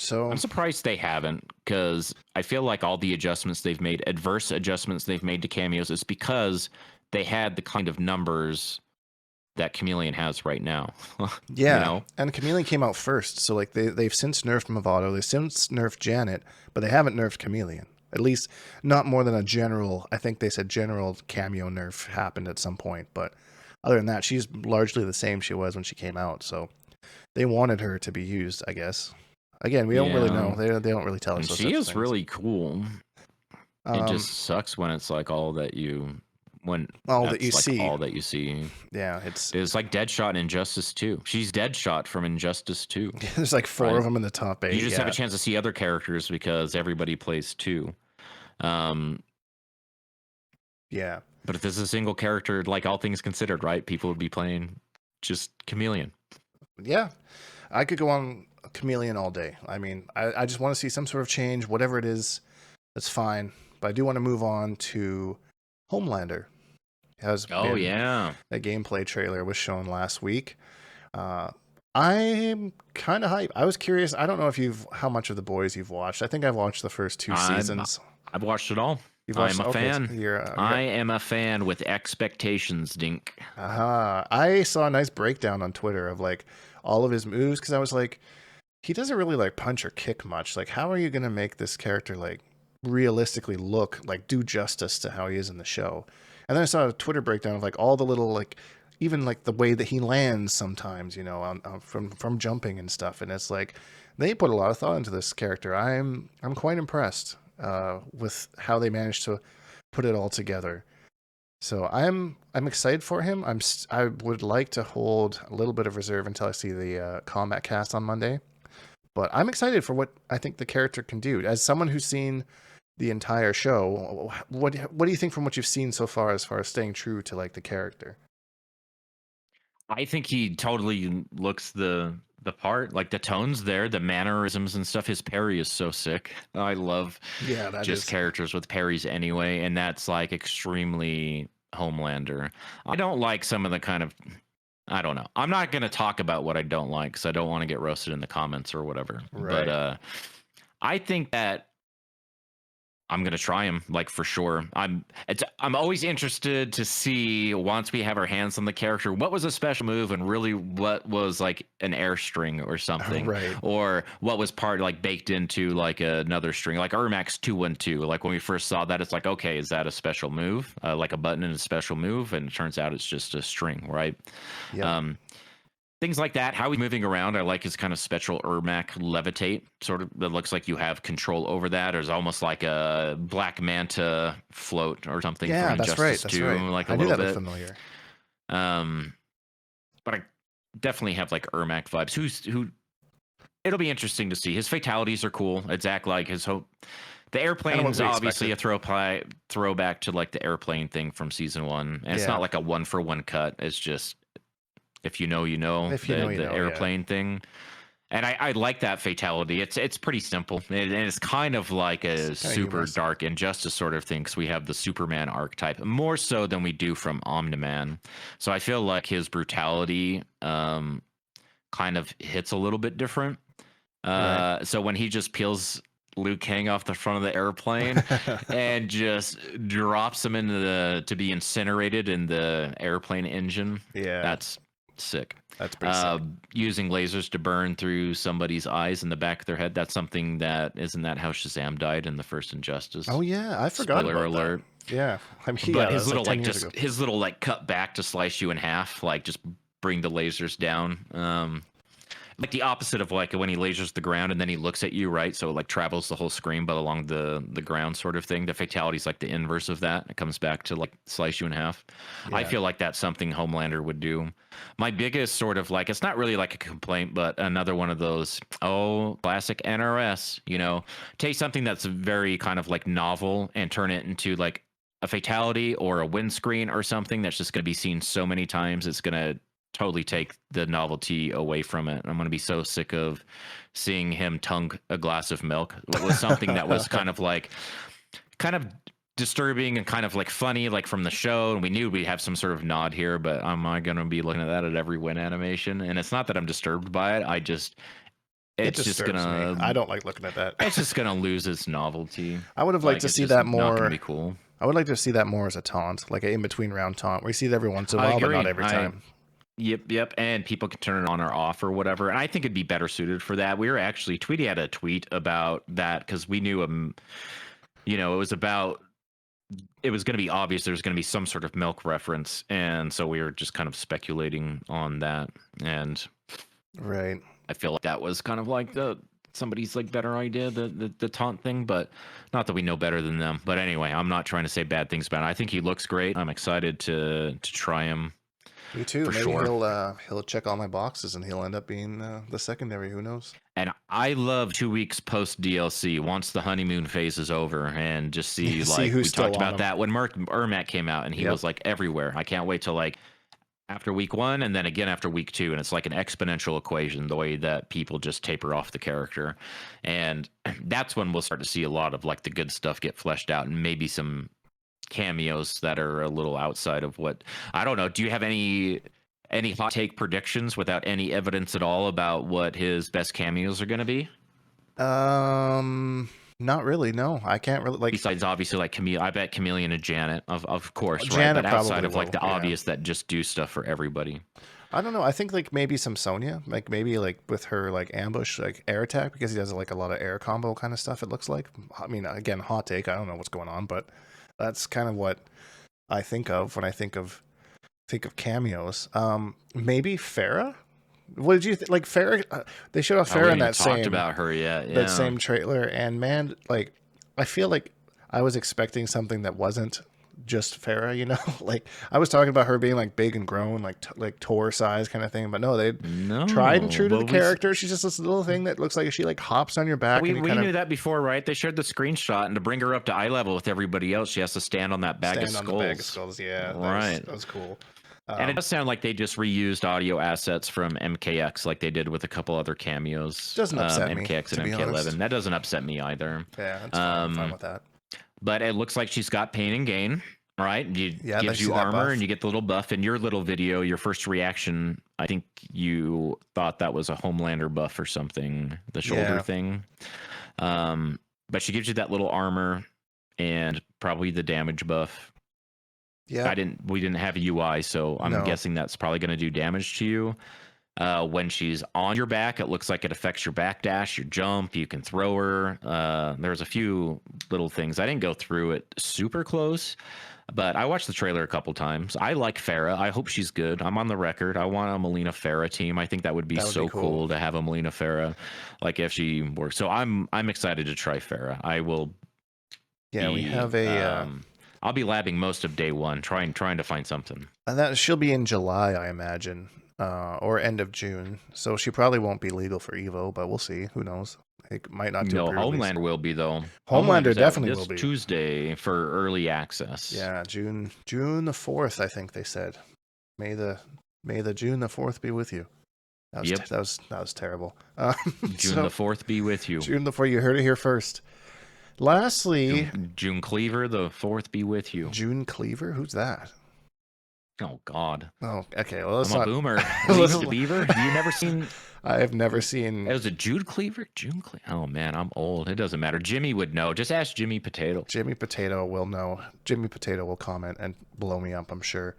so I'm surprised they haven't, because I feel like all the adjustments they've made, adverse adjustments they've made to cameos, is because they had the kind of numbers that Chameleon has right now. yeah, and Chameleon came out first, so like they've since nerfed Movado, they've since nerfed Janet, but they haven't nerfed Chameleon. At least not more than a general. I think they said general cameo nerf happened at some point, but other than that, she's largely the same she was when she came out. So they wanted her to be used, I guess. Again, we don't really know. They don't really tell us. And she is really cool. It just sucks when it's like all that you see. Yeah, it's like Deadshot in Injustice 2. She's Deadshot from Injustice 2. There's like 4 of them in the top 8. You just have a chance to see other characters because everybody plays 2. Yeah. But if this is a single character, like all things considered, right? People would be playing just Chameleon. Yeah. I could go on Chameleon all day. I mean, I just want to see some sort of change, whatever it is, that's fine. But I do want to move on to Homelander. A gameplay trailer was shown last week. I'm kind of hyped. I was curious. I don't know how much of The Boys you've watched. I think I've watched the first 2 seasons. I've watched it all. I'm a fan. I am a fan with expectations, Dink. I saw a nice breakdown on Twitter of like all of his moves, because I was like, he doesn't really like punch or kick much. Like, how are you gonna make this character like realistically look like do justice to how he is in the show? And then I saw a Twitter breakdown of like all the little like even like the way that he lands sometimes, from jumping and stuff. And it's like they put a lot of thought into this character. I'm quite impressed with how they managed to put it all together. So I'm excited for him. I would like to hold a little bit of reserve until I see the combat cast on Monday. But I'm excited for what I think the character can do. As someone who's seen the entire show, what do you think from what you've seen so far as staying true to like the character? I think he totally looks the part, like the tones there, the mannerisms and stuff. His parry is so sick. I love characters with parries anyway, and that's like extremely Homelander. I don't like some of the kind of, I don't know. I'm not going to talk about what I don't like because I don't want to get roasted in the comments or whatever. Right. But I think that I'm gonna try him, like, for sure. I'm always interested to see, once we have our hands on the character, what was a special move and really what was like an air string or something, right? Or what was part like baked into like another string, like Ermax 212. Like when we first saw that, it's like, okay, is that a special move, like a button in a special move? And it turns out it's just a string, right? Yeah. Things like that. How he's moving around, I like his kind of special Ermac levitate, sort of. That looks like you have control over that. Or it's almost like a Black Manta float or something. Yeah, from that's Injustice right. 2, like I a knew little that bit was familiar. But I definitely have like Ermac vibes. Who? It'll be interesting to see. His fatalities are cool. It's act like his hope. The airplane's obviously a throwback to like the airplane thing from season 1. And it's not like a 1-for-1 cut. It's just If you know, you know. If you know, you the know, airplane thing. And I like that fatality. It's pretty simple, and it's kind of like a It's kinda super humorous. dark injustice sort of thing, because we have the Superman archetype more so than we do from Omni-Man. So I feel like his brutality kind of hits a little bit different. Right. So when he just peels Liu Kang off the front of the airplane and just drops him into to be incinerated in the airplane engine, Yeah. that's sick. That's pretty sick. Using lasers to burn through somebody's eyes in the back of their head. That's something that isn't that how Shazam died in the first Injustice. Oh yeah, I forgot Spoiler about alert. that. Yeah, I mean, But yeah, his that's like little 10 like years just ago. his little like cut back to slice you in half, like just bring the lasers down. Like the opposite of like when he lasers the ground and then he looks at you, right? So it like travels the whole screen, but along the ground sort of thing. The fatality is like the inverse of that. It comes back to like slice you in half. I Yeah. feel like that's something Homelander would do. My biggest sort of like, it's not really like a complaint, but another one of those, oh, classic NRS, you know, take something that's very kind of like novel and turn it into like a fatality or a windscreen or something that's just going to be seen so many times. It's going to totally take the novelty away from it. I'm going to be so sick of seeing him tongue a glass of milk. It was something that was kind of disturbing and kind of like funny, like from the show. And we knew we'd have some sort of nod here, but am I going to be looking at that at every Win animation? And it's not that I'm disturbed by it. It It's just disturbs gonna. me. I don't like looking at that. It's just gonna lose its novelty. I would have liked to it's see just that Not gonna more. be cool. I would like to see that more as a taunt, like an in between round taunt, where you see it every once in a I while, but agree. not every time. Yep. And people can turn it on or off or whatever. And I think it'd be better suited for that. We were actually Tweety had a tweet about that because we knew you know, it was going to be obvious there's going to be some sort of milk reference, and so we were just kind of speculating on that. And Right. I feel like that was kind of like somebody's like better idea, the taunt thing, but not that we know better than them. But anyway, I'm not trying to say bad things about it. I think he looks great. I'm excited to try him. Me too. For Maybe sure. he'll check all my boxes and he'll end up being the secondary. Who knows? And I love 2 weeks post DLC once the honeymoon phase is over and just see See like who's we still talked on about him. that when Ermac came out and he Yep. was like everywhere. I can't wait till like after week 1 and then again after week 2, and it's like an exponential equation the way that people just taper off the character. And that's when we'll start to see a lot of like the good stuff get fleshed out and maybe some cameos that are a little outside of what I don't know. Do you have any hot take predictions without any evidence at all about what his best cameos are going to be? Not really. No, I can't really like. Besides, obviously, like I bet Chameleon and Janet, of course, right? Janet But outside probably of like will, the yeah. obvious that just do stuff for everybody. I don't know. I think like maybe some Sonya, like maybe like with her like ambush, like air attack, because he does like a lot of air combo kind of stuff. It looks like. I mean, again, hot take. I don't know what's going on, but that's kind of what I think of when I think of cameos. Maybe Farah. What did you like Farah? They showed off We Farah in haven't even that talked same about her yet. Yeah. that same trailer, and man, like I feel like I was expecting something that wasn't just Farah, you know. Like I was talking about her being like big and grown, like Tor size kind of thing, but no, they No, tried and true to the but we character. She's just this little thing that looks like she like hops on your back. We and you knew kind of that before, right? They shared the screenshot, and to bring her up to eye level with everybody else, she has to stand on that bag of stand on skulls. the bag of skulls. Yeah, Right. that was cool. And it does sound like they just reused audio assets from MKX, like they did with a couple other cameos. Doesn't upset me, MKX to and be MK11. honest. That doesn't upset me either. Yeah, that's fine. I'm fine with that. But it looks like she's got pain and gain, right? Yeah, gives see you that armor, buff. and you get the little buff. In your little video, your first reaction, I think you thought that was a Homelander buff or something, the shoulder Yeah. thing. But she gives you that little armor and probably the damage buff. Yeah, We didn't have a UI, so I'm No. guessing that's probably going to do damage to you. When she's on your back, it looks like it affects your backdash, your jump. You can throw her. There's a few little things. I didn't go through it super close, but I watched the trailer a couple times. I like Farah. I hope she's good. I'm on the record. I want a Melina Farah team. I think that would be so cool to have a Melina Farah, like if she works. So I'm excited to try Farah. I will. Yeah, we have a. I'll be labbing most of day one, trying to find something. And that she'll be in July, I imagine, or end of June. So she probably won't be legal for Evo, but we'll see. Who knows? It might not do. No, a pre-release. Homelander will be though. Homelander Homelander's definitely out will be. Tuesday for early access. Yeah, June the 4th, I think they said. May the May the June the 4th be with you. That was Yep. that was terrible. June the 4th be with you. June the 4th. You heard it here first. Lastly, June Cleaver, the 4th be with you. June Cleaver. Who's that? Oh God. Oh, okay. Well, I'm a boomer. Leave the Beaver. You never seen? I have never seen. It was a Jude Cleaver. June Cleaver. Oh man, I'm old. It doesn't matter. Jimmy would know. Just ask Jimmy Potato. Jimmy Potato will know. Jimmy Potato will comment and blow me up, I'm sure.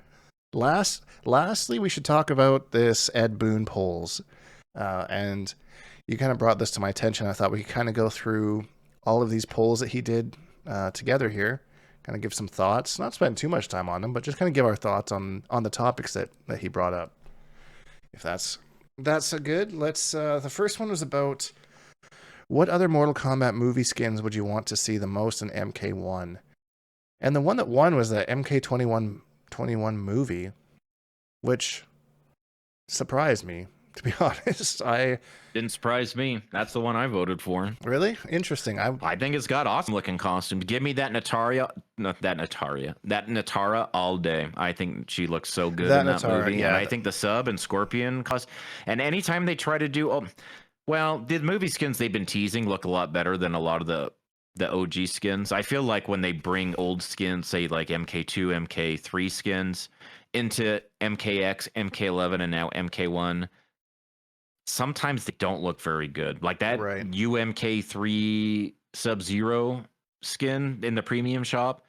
Lastly, we should talk about this Ed Boon polls. And you kind of brought this to my attention. I thought we could kind of go through all of these polls that he did together here. Kind of give some thoughts. Not spend too much time on them, but just kind of give our thoughts on the topics that he brought up. If that's good. Let's. The first one was about what other Mortal Kombat movie skins would you want to see the most in MK1? And the one that won was the MK21 movie, which surprised me, to be honest. Didn't surprise me. That's the one I voted for. Really interesting. I think it's got awesome looking costumes. Give me that Natara all day. I think she looks so good in that movie. Yeah. And I think the Sub and Scorpion and anytime they try to do the movie skins they've been teasing look a lot better than a lot of the OG skins. I feel like when they bring old skins, say like MK2, MK3 skins into MKX, MK11, and now MK1, sometimes they don't look very good. Like that UMK3 Sub-Zero skin in the premium shop,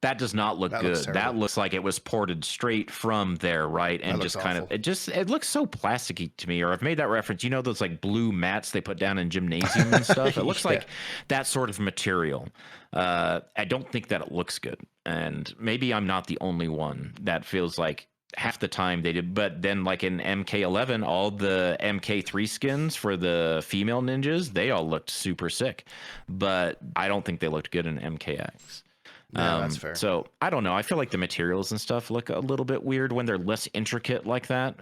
that does not look good. That looks like it was ported straight from there, right? And just kind of it looks so plasticky to me. Or I've made that reference. You know those like blue mats they put down in gymnasium and stuff? It looks like that sort of material. I don't think that it looks good. And maybe I'm not the only one that feels like half the time they did, but then like in MK11, all the MK3 skins for the female ninjas, they all looked super sick, but I don't think they looked good in MKX. Yeah, that's fair. So I don't know. I feel like the materials and stuff look a little bit weird when they're less intricate like that.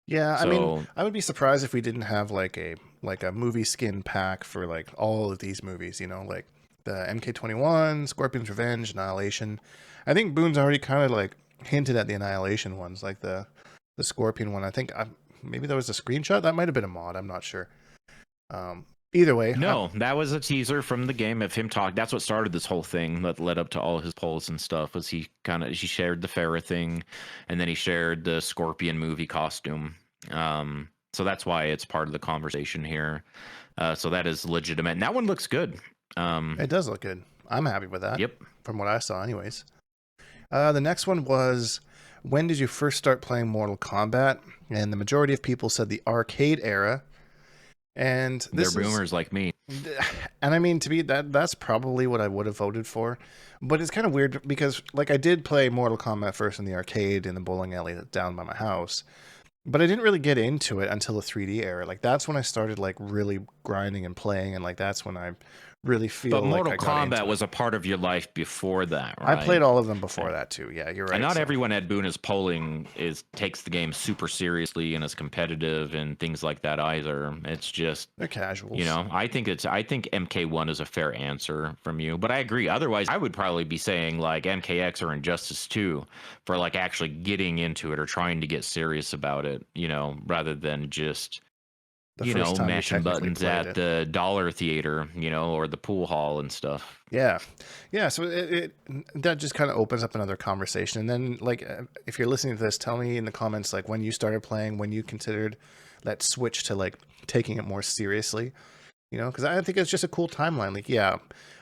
Yeah, I mean, I would be surprised if we didn't have like a movie skin pack for like all of these movies, you know, like the MK21, Scorpion's Revenge, Annihilation. I think Boon's already kind of like hinted at the Annihilation ones, like the Scorpion one. I think maybe that was a screenshot. That might have been a mod. I'm not sure. Either way, no, that was a teaser from the game of him talking. That's what started this whole thing that led up to all his polls and stuff. Was he shared the Ferra thing, and then he shared the Scorpion movie costume. So that's why it's part of the conversation here. So that is legitimate. And that one looks good. It does look good. I'm happy with that. Yep. From what I saw, anyways. The next one was, when did you first start playing Mortal Kombat? And the majority of people said the arcade era. And they're boomers like me. And I mean, to me, that's probably what I would have voted for. But it's kind of weird because, like, I did play Mortal Kombat first in the arcade in the bowling alley that's down by my house. But I didn't really get into it until the 3D era. Like, that's when I started, like, really grinding and playing. And, like, that's when I really feel like Mortal Kombat was a part of your life before that, right? I played all of them before that too. Yeah, you're right. And not everyone at Boon is polling takes the game super seriously and is competitive and things like that either. It's just they're casuals. You know, I think MK1 is a fair answer from you, but I agree. Otherwise, I would probably be saying like MKX or Injustice 2 for like actually getting into it or trying to get serious about it, you know, rather than just mashing buttons at the dollar theater, you know, or the pool hall and stuff. Yeah. So that just kind of opens up another conversation. And then, like, if you're listening to this, tell me in the comments, like, when you started playing, when you considered that switch to, like, taking it more seriously, you know, because I think it's just a cool timeline. Like, yeah,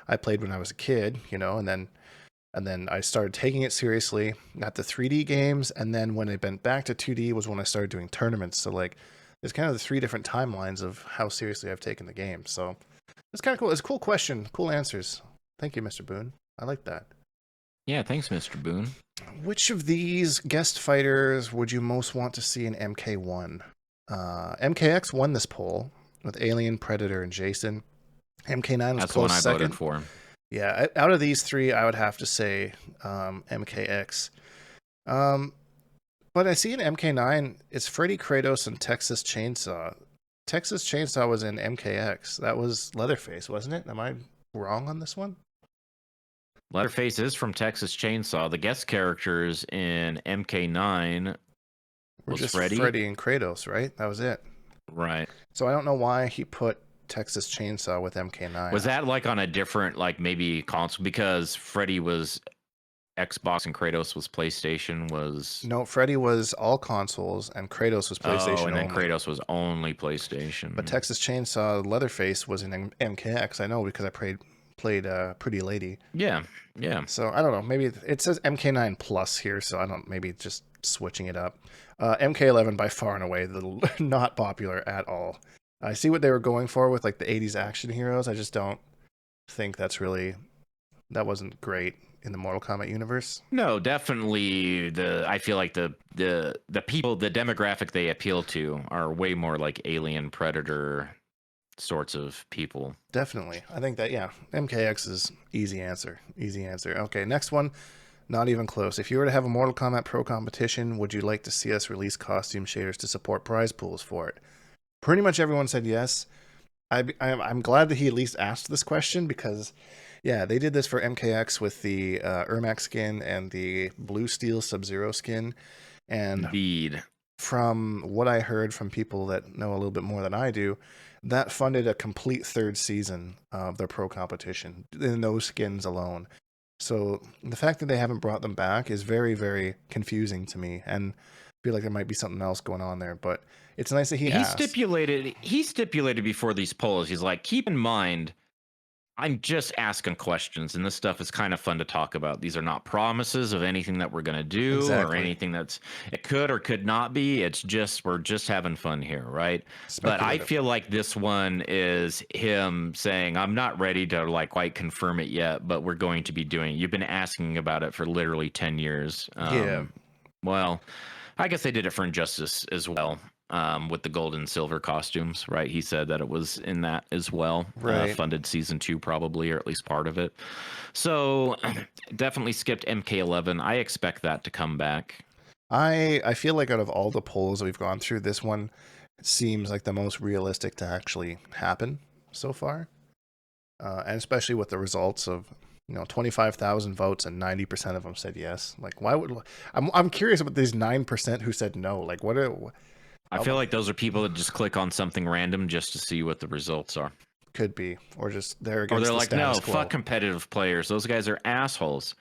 I played when I was a kid, you know, and then I started taking it seriously at the 3D games. And then when I went back to 2D was when I started doing tournaments. So, like, there's kind of the three different timelines of how seriously I've taken the game. So it's kind of cool. It's a cool question. Cool answers. Thank you, Mr. Boon. I like that. Yeah, thanks, Mr. Boon. Which of these guest fighters would you most want to see in MK1? MKX won this poll with Alien, Predator, and Jason. MK9 was close second. That's the one I voted for. Yeah, out of these three, I would have to say MKX. But I see in MK9, it's Freddy, Kratos, and Texas Chainsaw. Texas Chainsaw was in MKX. That was Leatherface, wasn't it? Am I wrong on this one? Leatherface is from Texas Chainsaw. The guest characters in MK9 were Was just Freddy? Freddy and Kratos, right? That was it. Right. So I don't know why he put Texas Chainsaw with MK9. Was that like on a different, like maybe console? Because Freddy was Xbox and Kratos was PlayStation. Was No, Freddy was all consoles and Kratos was PlayStation and then only. Kratos was only PlayStation. But Texas Chainsaw Leatherface was in MKX. I know because I played Pretty Lady. Yeah, yeah. So I don't know. Maybe it says MK9 Plus here, so I don't. Maybe just switching it up. MK11 by far and away not popular at all. I see what they were going for with like the 80s action heroes. I just don't think that wasn't great in the Mortal Kombat universe. No, definitely I feel like the people, the demographic they appeal to are way more like Alien, Predator sorts of people. Definitely. I think that, yeah, MKX is easy answer. Easy answer. Okay, next one. Not even close. If you were to have a Mortal Kombat Pro competition, would you like to see us release costume shaders to support prize pools for it? Pretty much everyone said yes. I'm glad that he at least asked this question because, yeah, they did this for MKX with the Ermac skin and the Blue Steel Sub-Zero skin. And Indeed. from what I heard from people that know a little bit more than I do, that funded a complete third season of their pro competition in those skins alone. So the fact that they haven't brought them back is very, very confusing to me, and I feel like there might be something else going on there. But it's nice that he asked. He stipulated before these polls. He's like, keep in mind, I'm just asking questions, and this stuff is kind of fun to talk about. These are not promises of anything that we're going to do or anything it could or could not be. It's just, we're just having fun here, right? But I feel like this one is him saying, I'm not ready to like quite confirm it yet, but we're going to be doing it. You've been asking about it for literally 10 years. Yeah. Well, I guess they did it for Injustice as well. With the gold and silver costumes, right? He said that it was in that as well. Right. Funded season 2 probably, or at least part of it. So definitely skipped MK11. I expect that to come back. I feel like out of all the polls we've gone through, this one seems like the most realistic to actually happen so far. And especially with the results of 25,000 votes and 90% of them said yes. Like, why would I'm curious about these 9% who said no. Like, what are I feel like those are people that just click on something random just to see what the results are. Could be, or just they're against the like, no, quo. Fuck competitive players. Those guys are assholes,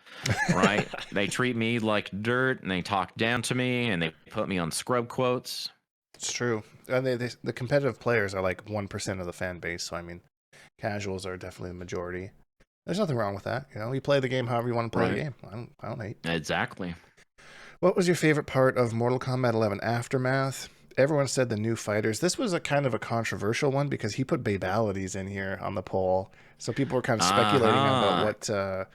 right? They treat me like dirt, and they talk down to me, and they put me on scrub quotes. It's true, and the competitive players are like 1% of the fan base. So I mean, casuals are definitely the majority. There's nothing wrong with that. You play the game however you want to play the game. I don't hate. Exactly. What was your favorite part of Mortal Kombat 11 Aftermath? Everyone said the new fighters. This was a kind of a controversial one because he put babalities in here on the poll. So people were kind of speculating about what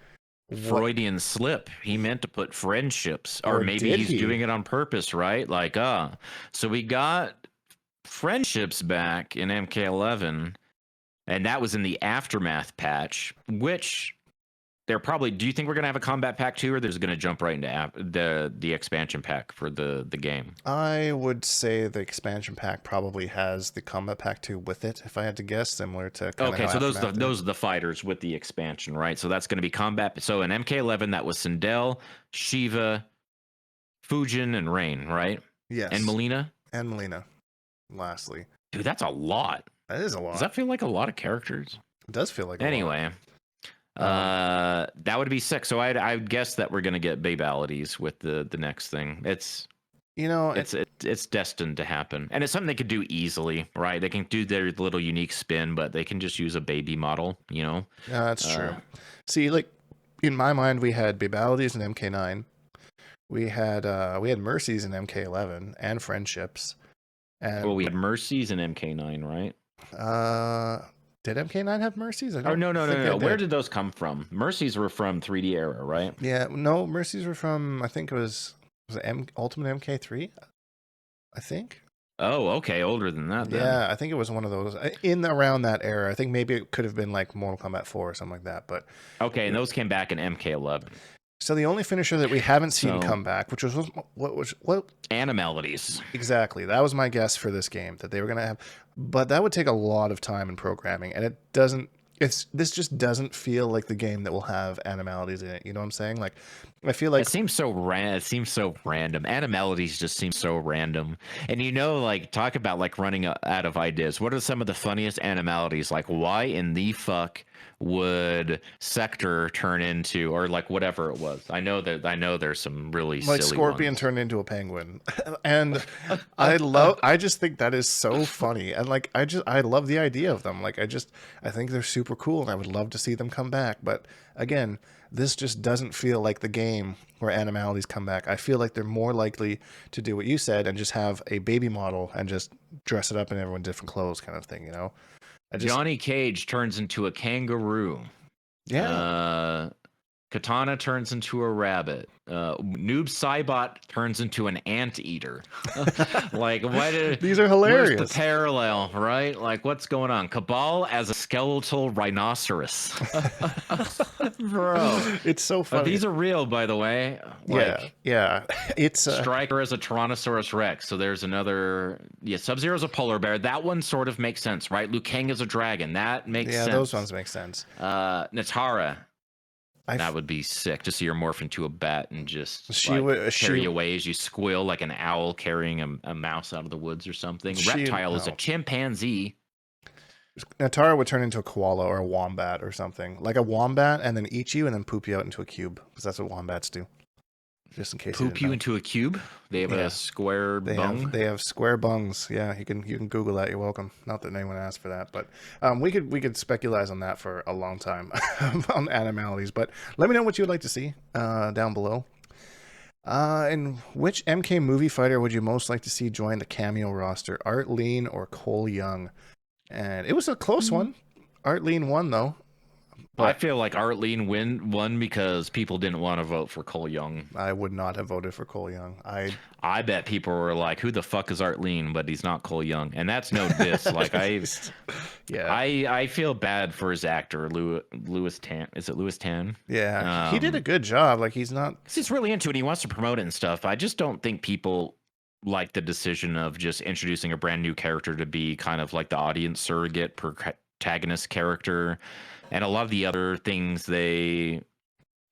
Freudian slip. He meant to put friendships, or maybe he's doing it on purpose, right? Like, so we got friendships back in MK11, and that was in the Aftermath patch, which they're probably. Do you think we're gonna have a combat pack 2, or there's gonna jump right into the expansion pack for the game? I would say the expansion pack probably has the combat pack 2 with it, if I had to guess, similar to. Okay, so those are the fighters with the expansion, right? So that's gonna be combat. So in MK11, that was Sindel, Shiva, Fujin, and Rain, right? Yes. And Melina. Lastly, dude, that's a lot. That is a lot. Does that feel like a lot of characters? It does feel like. Anyway. That would be sick. So I would guess that we're gonna get babalities with the next thing. It's it's destined to happen, and it's something they could do easily, right? They can do their little unique spin, but they can just use a baby model, Yeah, that's true. See, like in my mind, we had babalities in MK9, we had mercies in MK11 and friendships, and we had mercies in MK9, right? Did MK9 have mercies? No. Where did those come from? Mercies were from 3D era, right? Yeah, no, mercies were from, I think it was Ultimate MK3, I think. Oh, okay, older than that then. Yeah, I think it was one of those in around that era. I think maybe it could have been like Mortal Kombat 4 or something like that. But okay, and those came back in MK11. So the only finisher that we haven't seen come back, which was what Animalities. Exactly. That was my guess for this game, that they were going to have, but that would take a lot of time in programming, and it doesn't this just doesn't feel like the game that will have animalities in it. You know what I'm saying? Like, I feel like It seems so it seems so random. Animalities just seem so random. And like talk about like running out of ideas. What are some of the funniest animalities? Like, why in the fuck would Sector turn into, or like whatever it was? I know there's some really like silly Scorpion ones. turned into a penguin, and I just think that is so funny, and like I love the idea of them. Like I think they're super cool, and I would love to see them come back. But again, this just doesn't feel like the game where animalities come back. I feel like they're more likely to do what you said and just have a baby model and just dress it up in everyone different clothes, kind of thing. You know, Johnny Cage turns into a kangaroo. yeah. Katana turns into a rabbit. Noob Saibot turns into an anteater. Like, These are where's hilarious. the parallel, right? Like, what's going on? Cabal as a skeletal rhinoceros. Bro. It's so funny. These are real, by the way. Like, yeah. It's Stryker as a Tyrannosaurus Rex. So there's another. Yeah, Sub-Zero's a polar bear. That one sort of makes sense, right? Liu Kang is a dragon. That makes sense. yeah, those ones make sense. Natara. That would be sick to see her morph into a bat and just carry away as you squeal like an owl carrying a mouse out of the woods or something. Reptile is a chimpanzee. Natara would turn into a koala or a wombat or something. Like a wombat and then eat you and then poop you out into a cube. Because that's what wombats do. Just in case poop you into a cube. They have a square bung. They have square bungs. Yeah, you can Google that. You're welcome. Not that anyone asked for that, but we could speculate on that for a long time on animalities. But let me know what you would like to see down below. And which MK movie fighter would you most like to see join the cameo roster? Art Lean or Cole Young? And it was a close one. Art Lean won though. But I feel like Art Lean won because people didn't want to vote for Cole Young. I would not have voted for Cole Young. I bet people were like, "Who the fuck is Art Lean?" But he's not Cole Young, and that's no diss. Like I feel bad for his actor, Louis Tan. Is it Louis Tan? Yeah, he did a good job. Like he's really into it. He wants to promote it and stuff. I just don't think people like the decision of just introducing a brand new character to be kind of like the audience surrogate protagonist character. And a lot of the other things they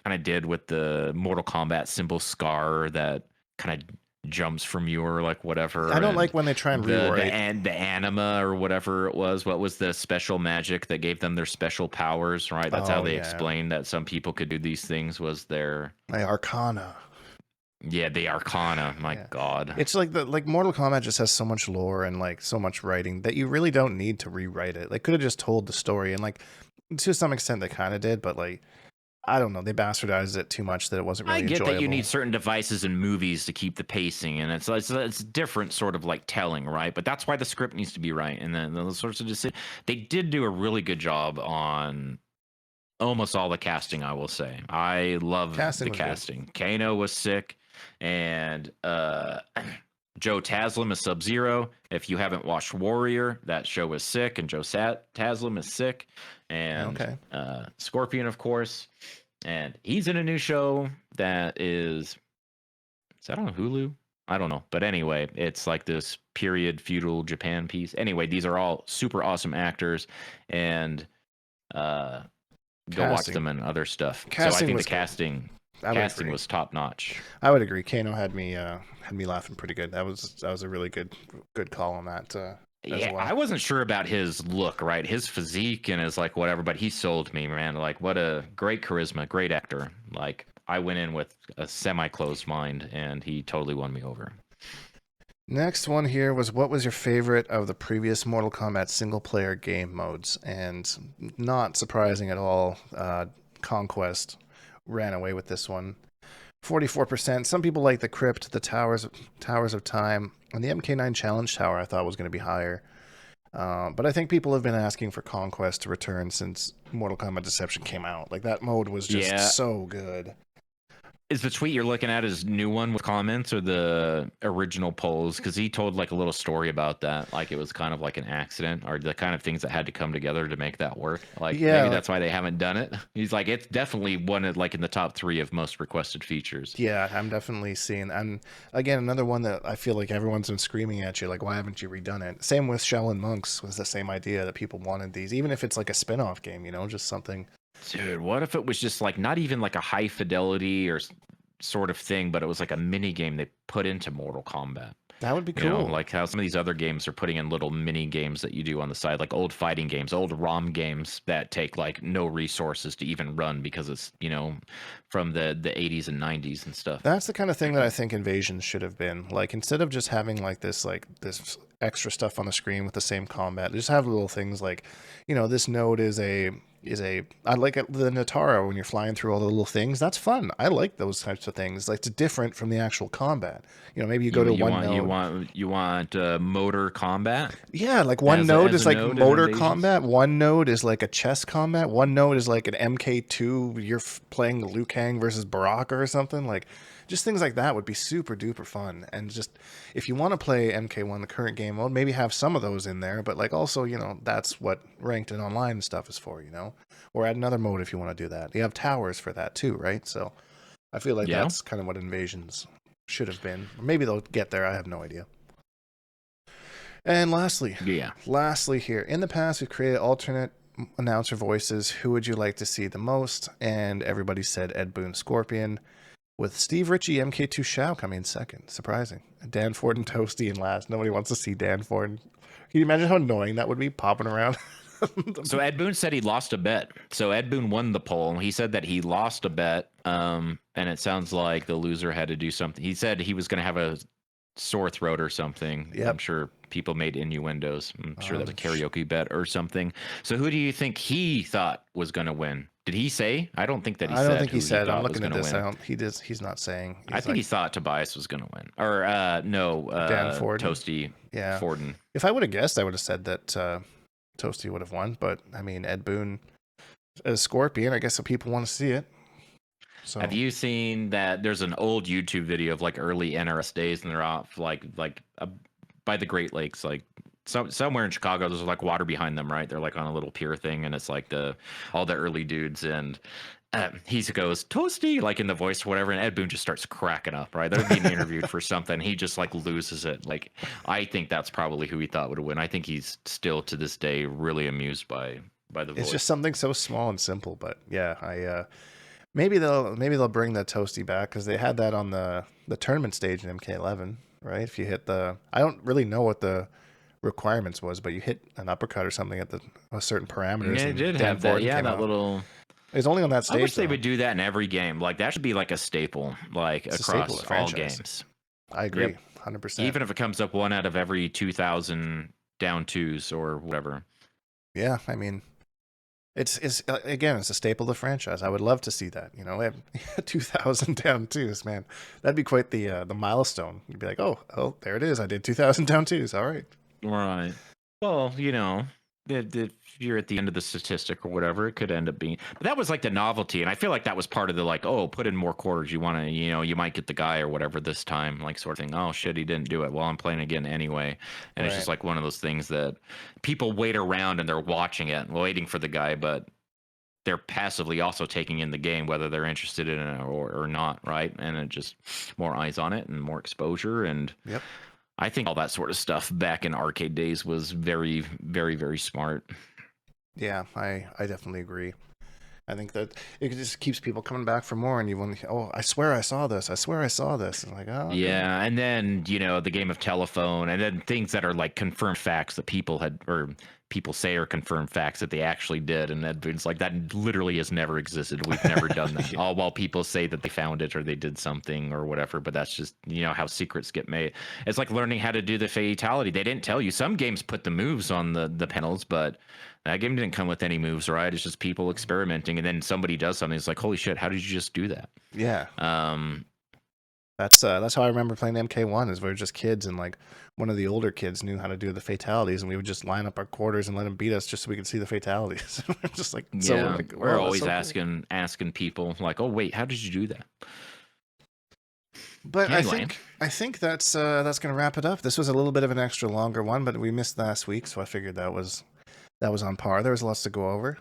kind of did with the Mortal Kombat symbol scar that kind of jumps from you or like whatever. I don't like when they try and rewrite. And the anima or whatever it was. What was the special magic that gave them their special powers, right? That's how they explained that some people could do these things was their... Arcana. Yeah, the Arcana. My God. It's like Mortal Kombat just has so much lore and like so much writing that you really don't need to rewrite it. They could have just told the story and like... To some extent, they kind of did, but like, I don't know, they bastardized it too much that it wasn't really enjoyable. I get that you need certain devices in movies to keep the pacing, and it's different sort of like telling, right? But that's why the script needs to be right, and then those sorts of decisions. They did do a really good job on almost all the casting, I will say. I love the casting. Kano was sick, and Joe Taslim is Sub-Zero. If you haven't watched Warrior, that show is sick, and Joe Taslim is sick. And Scorpion, of course. And he's in a new show that is that on Hulu? I don't know. But anyway, it's like this period feudal Japan piece. Anyway, these are all super awesome actors. And go watch them and other stuff. So I think the casting was top notch. I would agree. Kano had me laughing pretty good. That was a really good call on that. Well. I wasn't sure about his look, right? His physique and his like whatever, but he sold me, man. Like what a great charisma, great actor. Like I went in with a semi-closed mind, and he totally won me over. Next one here was, what was your favorite of the previous Mortal Kombat single-player game modes? And not surprising at all, Conquest ran away with this one. 44%. Some people like the Crypt, the Towers of Time, and the MK9 Challenge Tower I thought was going to be higher. But I think people have been asking for Conquest to return since Mortal Kombat Deception came out. Like, that mode was just so good. Is the tweet you're looking at his new one with comments or the original polls? Because he told like a little story about that, like it was kind of like an accident or the kind of things that had to come together to make that work. Like Yeah, maybe like that's why they haven't done it. He's like, it's definitely one of like in the top 3 of most requested features. yeah, I'm definitely seeing. And again, another one that I feel like everyone's been screaming at you, like, why haven't you redone it? Same with Shell and Monks was the same idea that people wanted these, even if it's like a spin-off game, just something. Dude, what if it was just like not even like a high fidelity or sort of thing, but it was like a mini game they put into Mortal Kombat? That would be cool. Like how some of these other games are putting in little mini games that you do on the side, like old fighting games, old ROM games that take like no resources to even run because it's, from the 80s and 90s and stuff. That's the kind of thing that I think Invasions should have been. Like instead of just having this extra stuff on the screen with the same combat, just have little things like, this node is a I like the Natara when you're flying through all the little things. That's fun. I like those types of things. Like it's different from the actual combat. Maybe you go to one node. You want motor combat? Yeah, like one node is like node in motor Invasions? combat. One node is like a chess combat. One node is like an MK2. You're playing Liu Kang versus Baraka or something. Like, just things like that would be super duper fun. And just if you want to play MK1, the current game mode, maybe have some of those in there. But like also, that's what ranked and online and stuff is for. Or add another mode if you want to do that. You have towers for that too, right? So I feel like that's kind of what Invasions should have been. Maybe they'll get there. I have no idea. And lastly here, in the past, we've created alternate announcer voices. Who would you like to see the most? And everybody said Ed Boon Scorpion, with Steve Ritchie, MK2 Shao coming in second. Surprising. Dan Ford and Toasty in last. Nobody wants to see Dan Ford. Can you imagine how annoying that would be popping around? So Ed Boon said he lost a bet. So Ed Boon won the poll. He said that he lost a bet, and it sounds like the loser had to do something. He said he was going to have a sore throat or something. Yep. I'm sure people made innuendos. I'm sure that was a karaoke bet or something. So who do you think he thought was going to win? Did he say? I don't think that he said. I don't think he said. I'm looking at this. Win. He's not saying. I think he thought Tobias was going to win. Or no, Dan Ford. Toasty. Yeah. Forden. If I would have guessed, I would have said that Toasty would have won. But I mean, Ed Boon as Scorpion. I guess the people want to see it. So. Have you seen that? There's an old YouTube video of like early NRS days, and they're off by the Great Lakes, like somewhere in Chicago. There's like water behind them, right? They're like on a little pier thing, and it's like all the early dudes, and he goes Toasty like in the voice or whatever, and Ed Boon just starts cracking up, right? They're being interviewed for something. He just like loses it. Like I think that's probably who he thought would win. I think he's still to this day really amused by the voice. It's just something so small and simple, but yeah, maybe they'll bring the Toasty back because they had that on the tournament stage in MK11, right? If you hit I don't really know what the requirements was, but you hit an uppercut or something at a certain parameters. Yeah, it did have that. Yeah, that little. It's only on that stage. I wish they would do that in every game. Like that should be like a staple, like across all games. I agree, 100%. Even if it comes up 1 out of every 2,000 down twos or whatever. Yeah, I mean, it's again, it's a staple of the franchise. I would love to see that. 2,000 down twos, man. That'd be quite the milestone. You'd be like, oh, there it is. I did 2,000 down twos. All right. Right. Well, if you're at the end of the statistic or whatever, it could end up being. But that was like the novelty, and I feel like that was part of the like, put in more quarters. You want to, you might get the guy or whatever this time, like sort of thing. Oh shit, he didn't do it. Well, I'm playing again anyway, and It's just like one of those things that people wait around and they're watching it, waiting for the guy, but they're passively also taking in the game, whether they're interested in it or not, right? And it just more eyes on it and more exposure and. Yep. I think all that sort of stuff back in arcade days was very, very, very smart. Yeah, I definitely agree. I think that it just keeps people coming back for more, and you want to, I swear I saw this. I swear I saw this. And like, oh. Yeah, and then, the game of telephone, and then things that are like confirmed facts that people say are confirmed facts that they actually did, and it's like that literally has never existed. We've never done that. All while people say that they found it or they did something or whatever, but that's just how secrets get made. It's like learning how to do the fatality. They didn't tell you. Some games put the moves on the panels, but that game didn't come with any moves, right? It's just people experimenting, and then somebody does something. It's like, holy shit, how did you just do that? Yeah. That's how I remember playing MK1. Is we were just kids, and like one of the older kids knew how to do the fatalities, and we would just line up our quarters and let him beat us just so we could see the fatalities. Just like, we're always asking people like, oh wait, how did you do that? But Anyway. I think that's gonna wrap it up. This was a little bit of an extra longer one, but we missed last week, so I figured that was on par. There was lots to go over.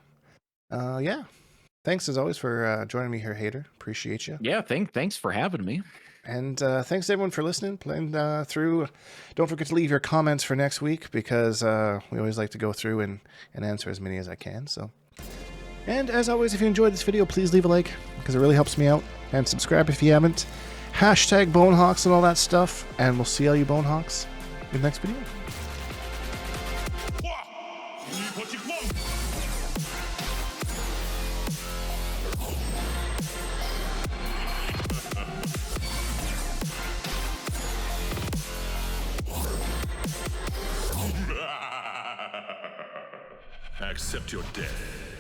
Yeah. Thanks as always for joining me here, Hater. Appreciate you. Yeah, thanks for having me. And thanks everyone for listening, playing through. Don't forget to leave your comments for next week because we always like to go through and answer as many as I can. So, and as always, if you enjoyed this video, please leave a like because it really helps me out. And subscribe if you haven't. Hashtag Bonehawks and all that stuff. And we'll see all you Bonehawks in the next video. Accept your death.